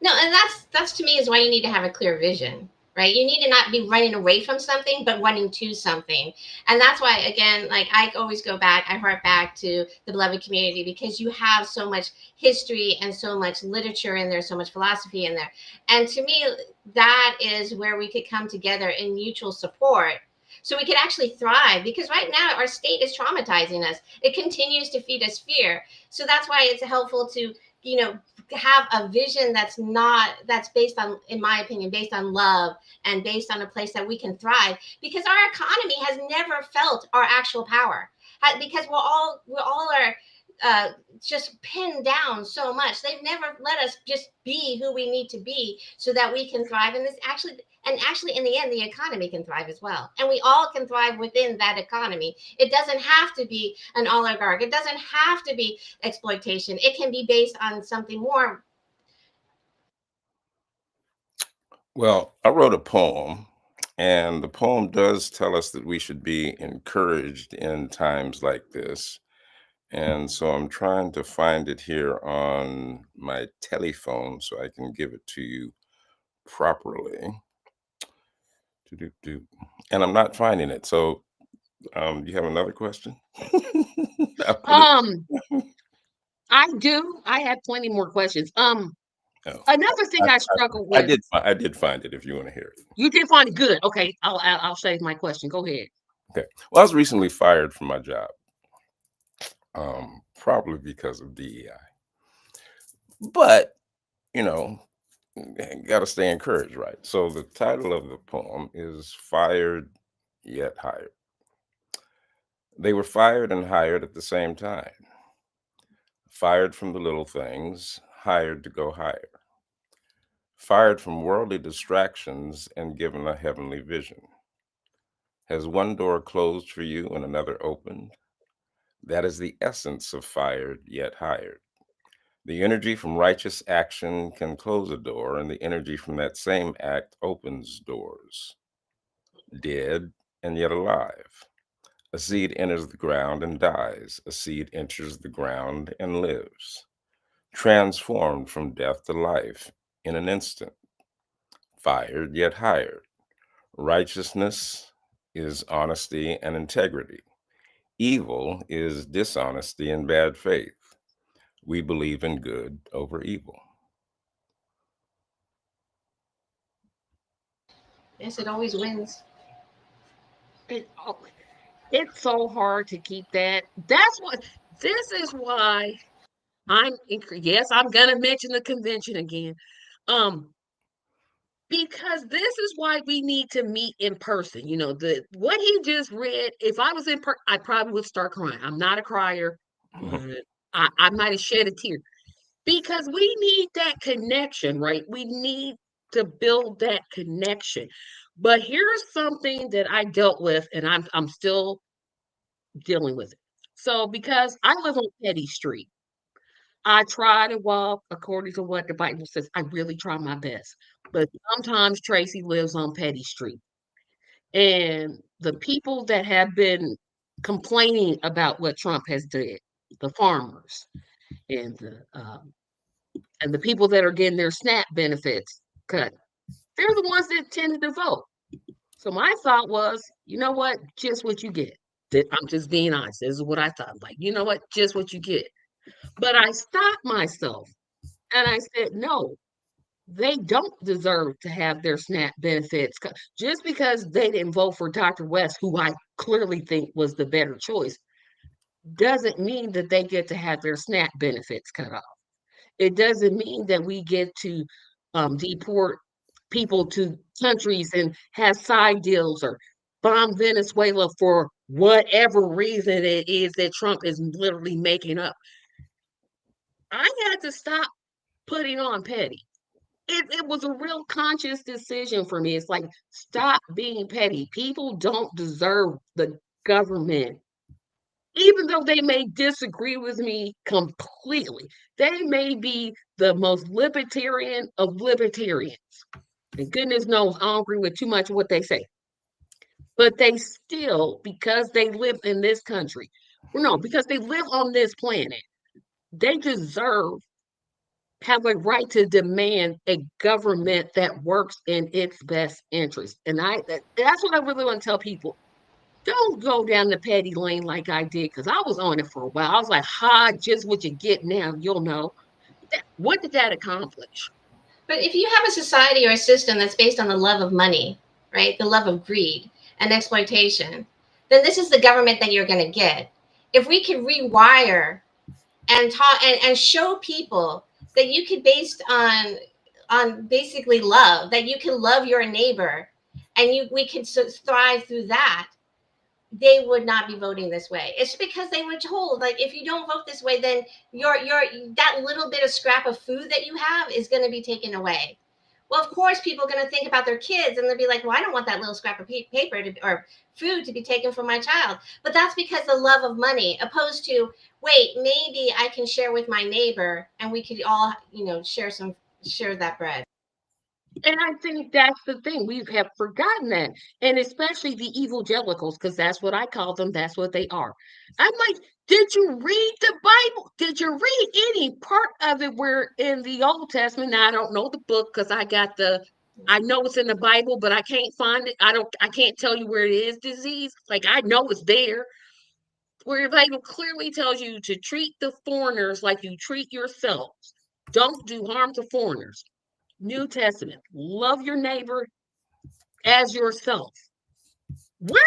No, and that's to me is why you need to have a clear vision, right? You need to not be running away from something, but running to something. And that's why, again, like I always I hark back to the beloved community, because you have so much history and so much literature in there, so much philosophy in there. And to me, that is where we could come together in mutual support so we could actually thrive. Because right now our state is traumatizing us. It continues to feed us fear. So that's why it's helpful to, you know, have a vision that's based on, in my opinion, based on love and based on a place that we can thrive, because our economy has never felt our actual power. Because we're all are just pinned down so much. They've never let us just be who we need to be so that we can thrive. And actually, in the end, the economy can thrive as well. And we all can thrive within that economy. It doesn't have to be an oligarch. It doesn't have to be exploitation. It can be based on something more. Well, I wrote a poem, and the poem does tell us that we should be encouraged in times like this. And so I'm trying to find it here on my telephone so I can give it to you properly. Do. And I'm not finding it. So, do you have another question? I put it. Um, I do. I have plenty more questions. Oh, Another thing I struggle with. I did find it. If you want to hear it. You did find it good. Okay, I'll save my question. Go ahead. Okay. Well, I was recently fired from my job, probably because of DEI. But you know, got to stay encouraged, right? So the title of the poem is "Fired Yet Hired." They were fired and hired at the same time. Fired from the little things, hired to go higher. Fired from worldly distractions and given a heavenly vision. Has one door closed for you and another opened? That is the essence of fired yet hired. The energy from righteous action can close a door, and the energy from that same act opens doors. Dead and yet alive. A seed enters the ground and dies. A seed enters the ground and lives. Transformed from death to life in an instant. Fired yet hired. Righteousness is honesty and integrity. Evil is dishonesty and bad faith. We believe in good over evil. Yes, it always wins. Oh, it's so hard to keep that. That's what. This is why yes, I'm gonna mention the convention again. Um, because this is why we need to meet in person. You know, the what he just read, if I was in I probably would start crying. I'm not a crier, but I might have shed a tear because we need that connection, right? We need to build that connection. But here's something that I dealt with, and I'm still dealing with it. So because I live on Petty Street, I try to walk according to what the Bible says. I really try my best. But sometimes Tracy lives on Petty Street. And the people that have been complaining about what Trump has did, the farmers and the people that are getting their SNAP benefits cut, they're the ones that tended to vote. So my thought was, you know what? Just what you get. I'm just being honest. This is what I thought. Like, you know what? Just what you get. But I stopped myself and I said, no, they don't deserve to have their SNAP benefits just because they didn't vote for Dr. West, who I clearly think was the better choice, doesn't mean that they get to have their SNAP benefits cut off. It doesn't mean that we get to deport people to countries and have side deals or bomb Venezuela for whatever reason it is that Trump is literally making up. I had to stop putting on petty. It was a real conscious decision for me. It's like, stop being petty. People don't deserve the government. Even though they may disagree with me completely, they may be the most libertarian of libertarians. And goodness knows I don't agree with too much of what they say. But they still, because they live in this country, well, no, because they live on this planet, they deserve, have a right to demand a government that works in its best interest. And that's what I really want to tell people. Don't go down the petty lane like I did, because I was on it for a while. I was like, just what you get now, you'll know. What did that accomplish? But if you have a society or a system that's based on the love of money, right, the love of greed, and exploitation, then this is the government that you're going to get. If we could rewire and talk and show people that you could, based on basically love, that you can love your neighbor, and we can thrive through that, they would not be voting this way. It's because they were told, like, if you don't vote this way, then your that little bit of scrap of food that you have is going to be taken away. Well, of course, people are going to think about their kids, and they'll be like, well, I don't want that little scrap of paper or food to be taken from my child. But that's because the love of money, opposed to, wait, maybe I can share with my neighbor, and we could all, share that bread. And I think that's the thing. We have forgotten that. And especially the evangelicals, because that's what I call them. That's what they are. I'm like, did you read the Bible? Did you read any part of it where in the Old Testament? Now, I don't know the book because I know it's in the Bible, but I can't find it. I can't tell you where it is, disease. Like, I know it's there. Where the Bible clearly tells you to treat the foreigners like you treat yourselves. Don't do harm to foreigners. New Testament, love your neighbor as yourself. What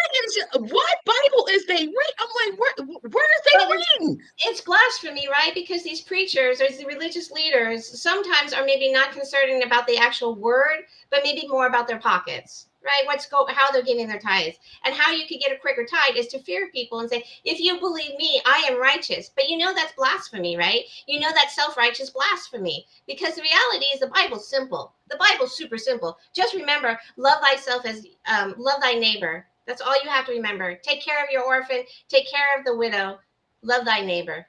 Bible is they read? I'm like, where is they reading? It's blasphemy, right? Because these preachers or the religious leaders sometimes are maybe not concerned about the actual word, but maybe more about their pockets, right? How they're giving their tithes. And how you could get a quicker tithe is to fear people and say, if you believe me, I am righteous. But that's blasphemy, right? That's self-righteous blasphemy. Because the reality is the Bible's simple. The Bible's super simple. Just remember, love thyself as love thy neighbor. That's all you have to remember. Take care of your orphan. Take care of the widow. Love thy neighbor.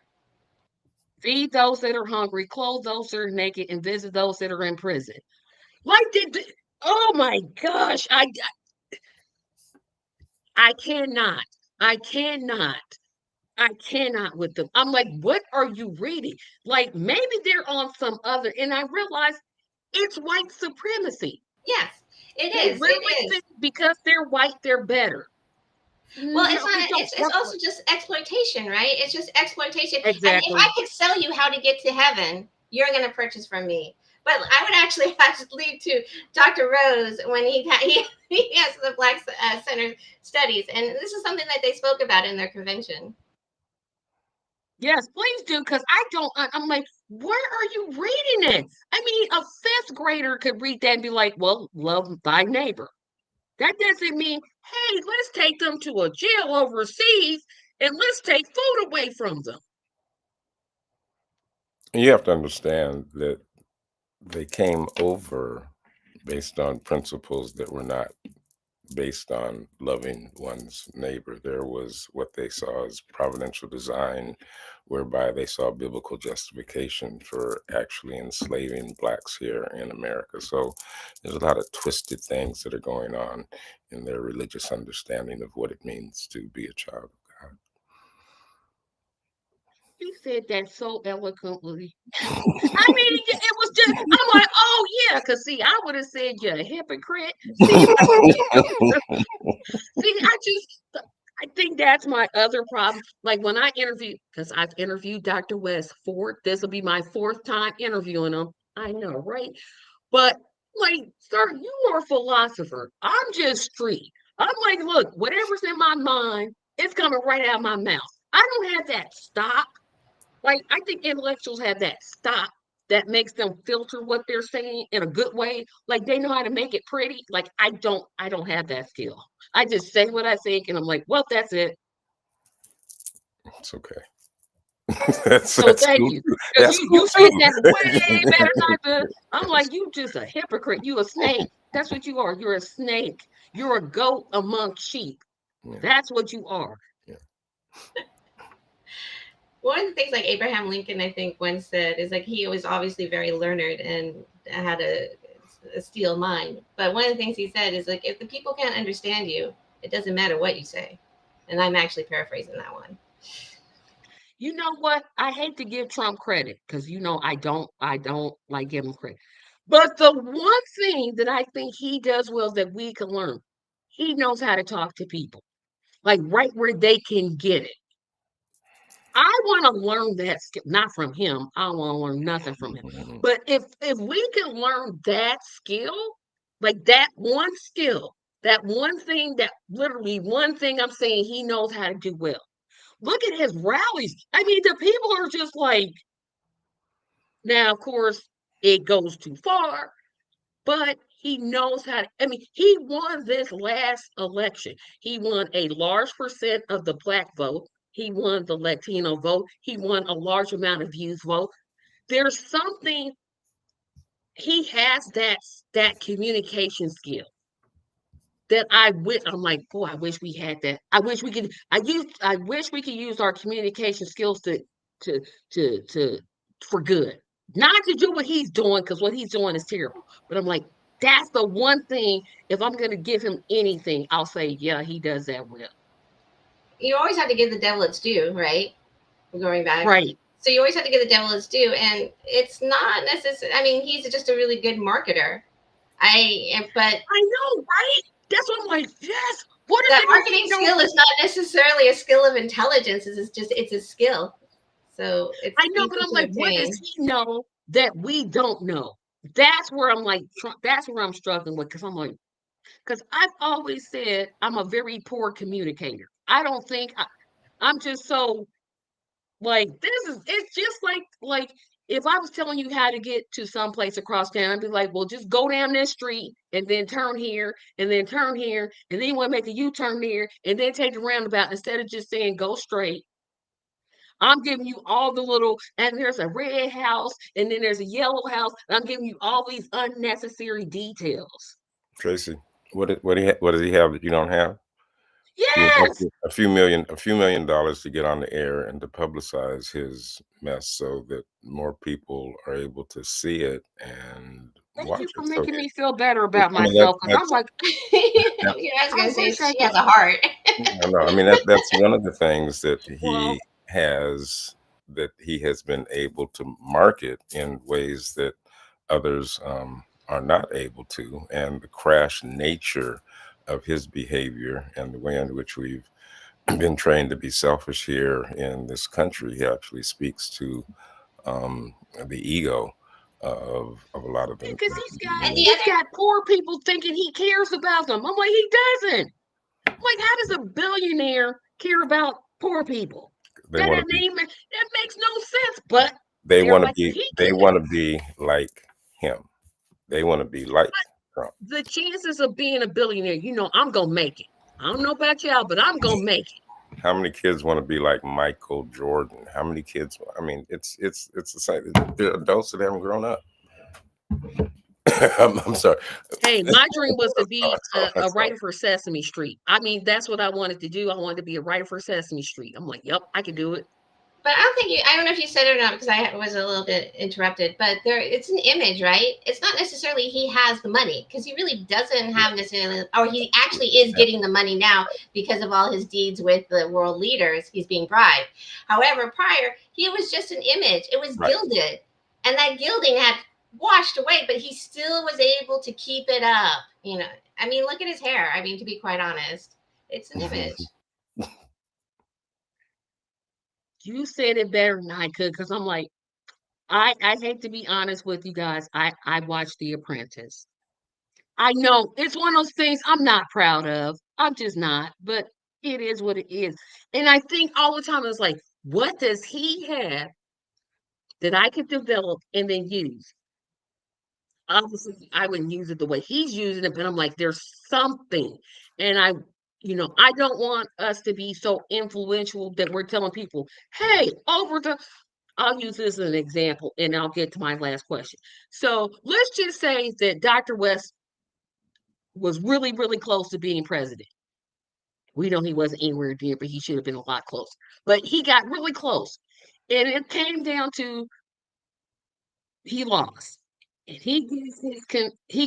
Feed those that are hungry, clothe those that are naked, and visit those that are in prison. Oh my gosh, I cannot. I cannot with them. I'm like, what are you reading? Like, maybe they're on some other, and I realize it's white supremacy. Yes, it They is. really think because they're white, they're better. Well, it's also just exploitation, right? It's just exploitation. Exactly. And if I could sell you how to get to heaven, you're going to purchase from me. But I would actually have to leave to Dr. Rose when he has the Black Center Studies. And this is something that they spoke about in their convention. Yes, please do, because I'm like, where are you reading it? I mean, a fifth grader could read that and be like, well, love thy neighbor. That doesn't mean, hey, let's take them to a jail overseas and let's take food away from them. You have to understand that they came over based on principles that were not based on loving one's neighbor. There was what they saw as providential design, whereby they saw biblical justification for actually enslaving blacks here in America. So there's a lot of twisted things that are going on in their religious understanding of what it means to be a child of God. You said that so eloquently. I mean, it was just, I'm like, oh yeah, because see, I would have said you're a hypocrite. See, I think that's my other problem. Like when I interview, because I've interviewed Dr. West this will be my fourth time interviewing him. I know, right? But like, sir, you are a philosopher. I'm just street. I'm like, look, whatever's in my mind, it's coming right out of my mouth. I don't have that stop. Like, I think intellectuals have that stop that makes them filter what they're saying in a good way. Like they know how to make it pretty. Like I don't have that skill. I just say what I think and I'm like, well, that's it. It's okay. Thank you. You said that way better not to. I'm like, you just a hypocrite. You a snake. That's what you are. You're a snake. You're a goat among sheep. Yeah. That's what you are. Yeah. One of the things like Abraham Lincoln, I think, once said is like he was obviously very learned and had a steel mind. But one of the things he said is like, if the people can't understand you, it doesn't matter what you say. And I'm actually paraphrasing that one. You know what? I hate to give Trump credit because I don't like give him credit. But the one thing that I think he does well that we can learn, he knows how to talk to people, like right where they can get it. I want to learn that skill, not from him. I don't want to learn nothing from him. But if we can learn that skill, like that one skill, That one thing, that literally one thing I'm saying he knows how to do well. Look at his rallies. I mean, the people are just like, now, of course, it goes too far, but he knows how to. I mean, he won this last election. He won a large percent of the Black vote. He won the Latino vote. He won a large amount of youth vote. There's something, he has that communication skill that I'm like, boy, I wish we had that. I wish we could use our communication skills to to for good. Not to do what he's doing, because what he's doing is terrible. But I'm like, that's the one thing, if I'm gonna give him anything, I'll say, yeah, he does that well. You always have to give the devil its due, right? Going back. Right. So you always have to give the devil its due, and it's not necessary. I mean, he's just a really good marketer. But I know, right? That's what I'm like, yes. What that if marketing skill is not necessarily a skill of intelligence. It's a skill. So it's I know, but easy I'm to like, what does obtain. he know that we don't know? That's where I'm like, that's where I'm struggling with, because I'm like, because I've always said I'm a very poor communicator. I don't think I'm just so, like, it's just like if I was telling you how to get to some place across town, I'd be like, well, just go down this street and then turn here and then turn here, and then you want to make a U-turn there and then take a roundabout, instead of just saying go straight. I'm giving you all the little, and there's a red house, and then there's a yellow house. And I'm giving you all these unnecessary details. Tracy, what does he have that you don't have? He Yes, invested a few million dollars to get on the air and to publicize his mess so that more people are able to see it and thank you watch for it. So making me feel better I about mean myself, because I'm that's like, that, I was I gonna say wish I she could. has a heart. no, I mean that's one of the things that Well, he has been able to market in ways that others are not able to, and the crash nature of his behavior and the way in which we've been trained to be selfish here in this country. He actually speaks to the ego of a lot of the because And the he's other, got poor people thinking he cares about them. I'm like, he doesn't. I'm like, how does a billionaire care about poor people? they want to be That makes no sense. But they're like, well, he they could. want to be like him. They want to be like Trump. The chances of being a billionaire, I'm gonna make it. I don't know about y'all, but I'm gonna make it. How many kids want to be like Michael Jordan? How many kids? I mean, it's the same. They're adults that haven't grown up. I'm sorry. Hey, my dream was to be a That's all. writer for Sesame Street. I mean, that's what I wanted to do. I wanted to be a writer for Sesame Street. I'm like, yep, I can do it. but I don't know if you said it or not because I was a little bit interrupted. But it's an image, right? It's not necessarily he has the money because he really doesn't have necessarily, or he actually is getting the money now because of all his deeds with the world leaders. He's being bribed. However, prior he was just an image. It was Right. gilded, and that gilding had washed away, but he still was able to keep it up. I mean, look at his hair. I mean, to be quite honest, it's an image. You said it better than I could, because I'm like, I hate to be honest with you guys. I watched The Apprentice. I know it's one of those things I'm not proud of. I'm just not, but it is what it is. And I think all the time it's like, what does he have that I could develop and then use? Obviously, I wouldn't use it the way he's using it, but I'm like, there's something. And I don't want us to be so influential that we're telling people, hey, I'll use this as an example and I'll get to my last question. So let's just say that Dr. West was really, really close to being president. We know he wasn't anywhere near, but he should have been a lot closer. But he got really close. And it came down to he lost. And he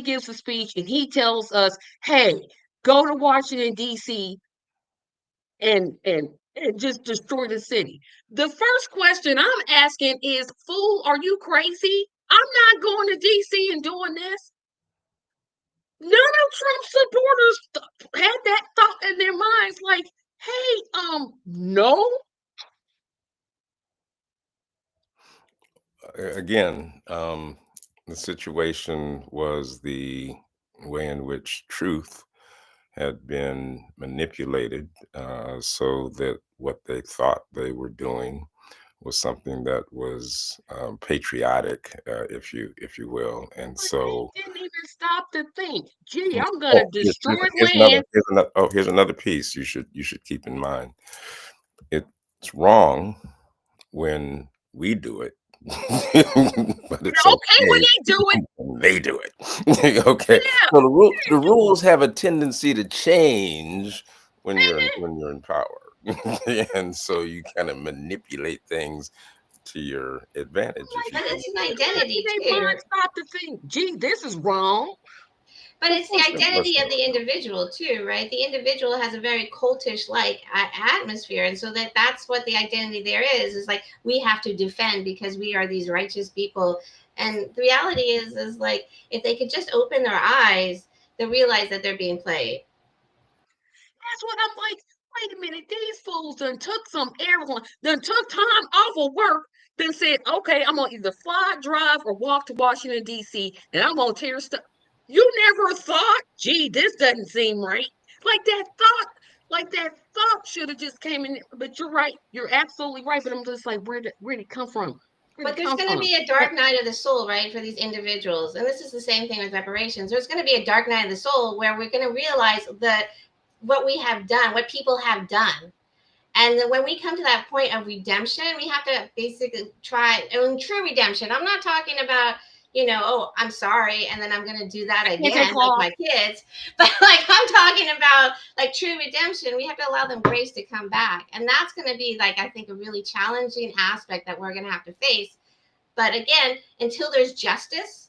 gives a speech and he tells us, hey, go to Washington, DC and just destroy the city. The first question I'm asking is, fool, are you crazy? I'm not going to DC and doing this. None of Trump supporters had that thought in their minds, like, hey, no. Again, the situation was the way in which truth had been manipulated so that what they thought they were doing was something that was patriotic, if you will. And But they so, didn't even stop to think, gee, I'm oh, gonna destroy here's land. here's another piece you should keep in mind. It's wrong when we do it, but it's Okay, when okay they do it, when they do it. Okay, yeah, so the they do it. rules have a tendency to change Mhm. when you're in power, and so you kind of manipulate things to your advantage if you Like, But can. it's an maybe identity they too. mind stop to think, gee, this is wrong. But Of it's the course, of course. identity of the individual too, right? The individual has a very cultish like atmosphere, and so that's what the identity there is like we have to defend because we are these righteous people. And the reality is like if they could just open their eyes, they realize that they're being played. That's what I'm like. Wait a minute, these fools done took some airline, done took time off of work, then said, okay, I'm gonna either fly, drive, or walk to Washington, D.C., and I'm gonna tear stuff. You never thought, gee, this doesn't seem right. Like that thought should have just came in. But you're right, you're absolutely right. But I'm just like, where did it come from? Where did But it there's come going to from? be a dark night of the soul, right, for these individuals. And this is the same thing with reparations. There's going to be a dark night of the soul where we're going to realize that what we have done, what people have done. And then when we come to that point of redemption, we have to basically try and true redemption. I'm not talking about, oh, I'm sorry, and then I'm going to do that Can't take again, like off. my kids. But like I'm talking about like true redemption, we have to allow them grace to come back, and that's going to be like I think a really challenging aspect that we're going to have to face. But again, until there's justice,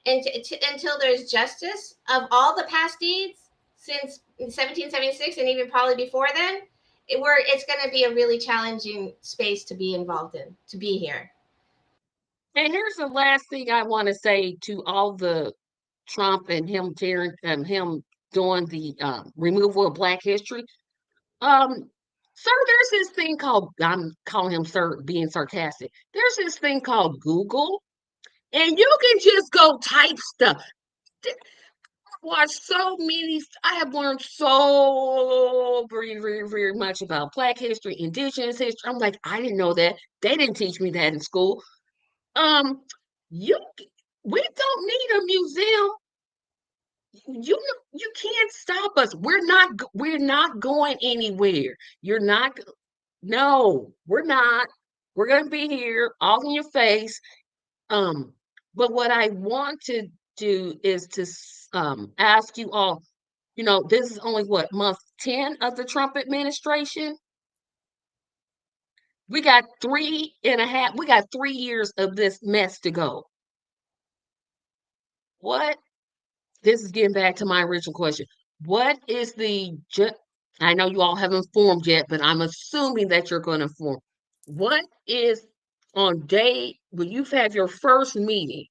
and until there's justice of all the past deeds since 1776 and even probably before then, it's going to be a really challenging space to be involved in, to be here. And here's the last thing I want to say to all the Trump and him tearing him doing the removal of Black history. Um, sir, there's this thing called I'm calling him sir being sarcastic. There's this thing called Google, and you can just go type stuff. Watch so many. I have learned so very, very, very much about Black history, Indigenous history. I'm like, I didn't know that. They didn't teach me that in school. Um, you, we don't need a museum. You can't stop us. We're not going anywhere. You're not. No, we're not. We're gonna be here, all in your face. Um, but what I want to do is to ask you all. This is only what month 10 of the Trump administration. We got 3.5. We got 3 years of this mess to go. What This is getting back to my original question. What is I know you all haven't formed yet, but I'm assuming that you're going to form. What is on day when you've had your first meeting?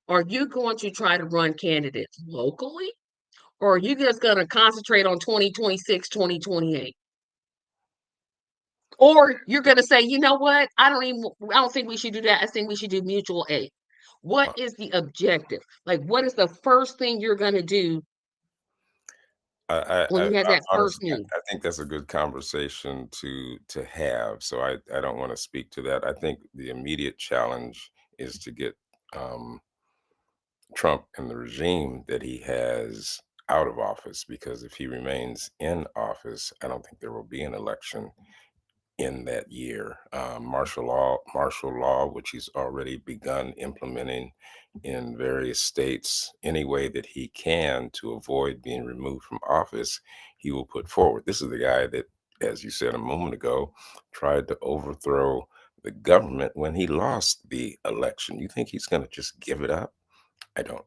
Are you going to try to run candidates locally, or are you just going to concentrate on 2026, 2028? Or you're going to say, you know what? I don't think we should do that. I think we should do mutual aid. What Uh, is the objective? Like, what is the first thing you're going to do when you have I that first honestly, meeting? I think that's a good conversation to have. So I don't want to speak to that. I think the immediate challenge is to get um, Trump and the regime that he has out of office, because if he remains in office, I don't think there will be an election in that year. Martial law, which he's already begun implementing in various states, any way that he can to avoid being removed from office, he will put forward. This is the guy that, as you said a moment ago, tried to overthrow the government when he lost the election. You think he's going to just give it up? I don't.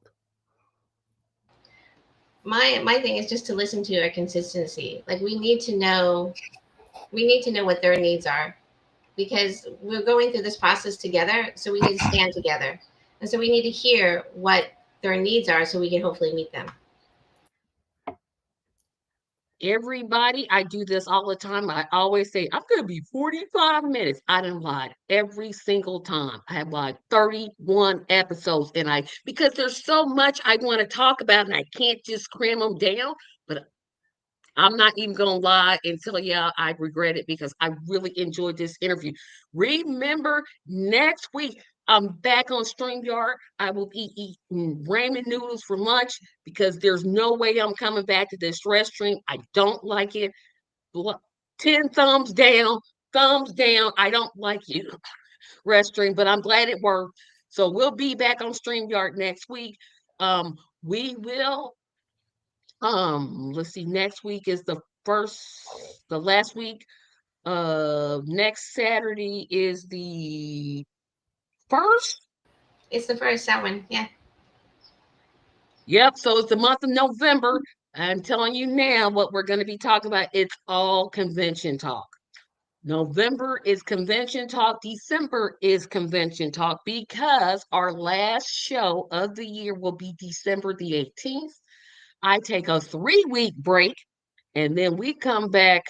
My thing is just to listen to our consistency. Like we need to know what their needs are because we're going through this process together. So we need to stand together. And so we need to hear what their needs are so we can hopefully meet them. Everybody, I do this all the time. I always say, I'm going to be 45 minutes. I done lied every single time. I have lied 31 episodes, because there's so much I want to talk about and I can't just cram them down. But I'm not even gonna lie and tell you I regret it because I really enjoyed this interview. Remember, next week I'm back on StreamYard. I will be eating ramen noodles for lunch because there's no way I'm coming back to this restaurant. I don't like it. 10 thumbs down, thumbs down. I don't like you, restaurant, but I'm glad it worked. So we'll be back on StreamYard next week. We will let's see, next week is the last week. Next Saturday is the first. It's the first, that one. Yeah. Yep, so it's the month of November. I'm telling you now what we're going to be talking about. It's all convention talk. November is convention talk. December is convention talk because our last show of the year will be December the 18th. I take a 3-week break and then we come back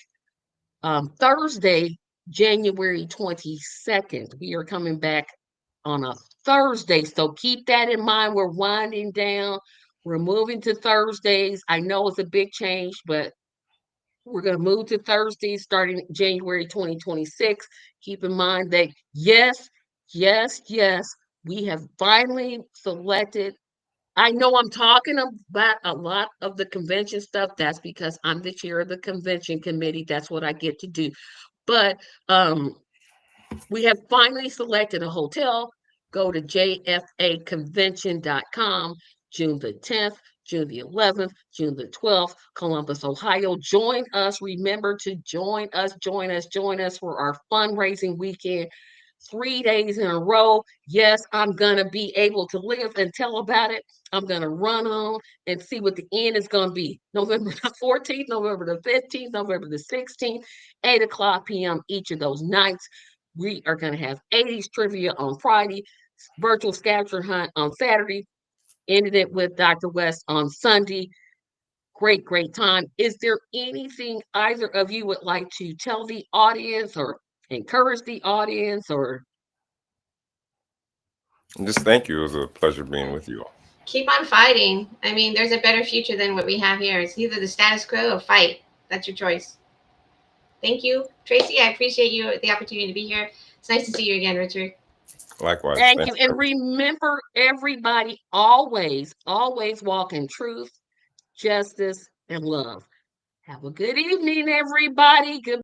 Thursday, January 22nd. We are coming back on a Thursday. So keep that in mind. We're winding down. We're moving to Thursdays. I know it's a big change, but we're going to move to Thursdays starting January 2026. Keep in mind that yes, yes, yes, we have finally selected. I know I'm talking about a lot of the convention stuff. That's because I'm the chair of the convention committee. That's what I get to do. But we have finally selected a hotel. Go to jfaconvention.com, June the 10th, June the 11th, June the 12th, Columbus, Ohio. Join us. Remember to join us, join us, join us for our fundraising weekend. 3 days in a row. Yes, I'm going to be able to live and tell about it. I'm going to run on and see what the end is going to be. November the 14th, November the 15th, November the 16th, 8 o'clock p.m. each of those nights. We are going to have 80s trivia on Friday, virtual scavenger hunt on Saturday, ended it with Dr. West on Sunday. Great, great time. Is there anything either of you would like to tell the audience or encourage the audience or Just thank you. It was a pleasure being with you all. Keep on fighting. I mean, there's a better future than what we have here. It's either the status quo or fight. That's your choice. Thank you, Tracy. I appreciate you the opportunity to be here. It's nice to see you again, Richard. Likewise. thank Thanks. you? And remember, everybody, always, always walk in truth, justice, and love. Have a good evening, everybody. Good.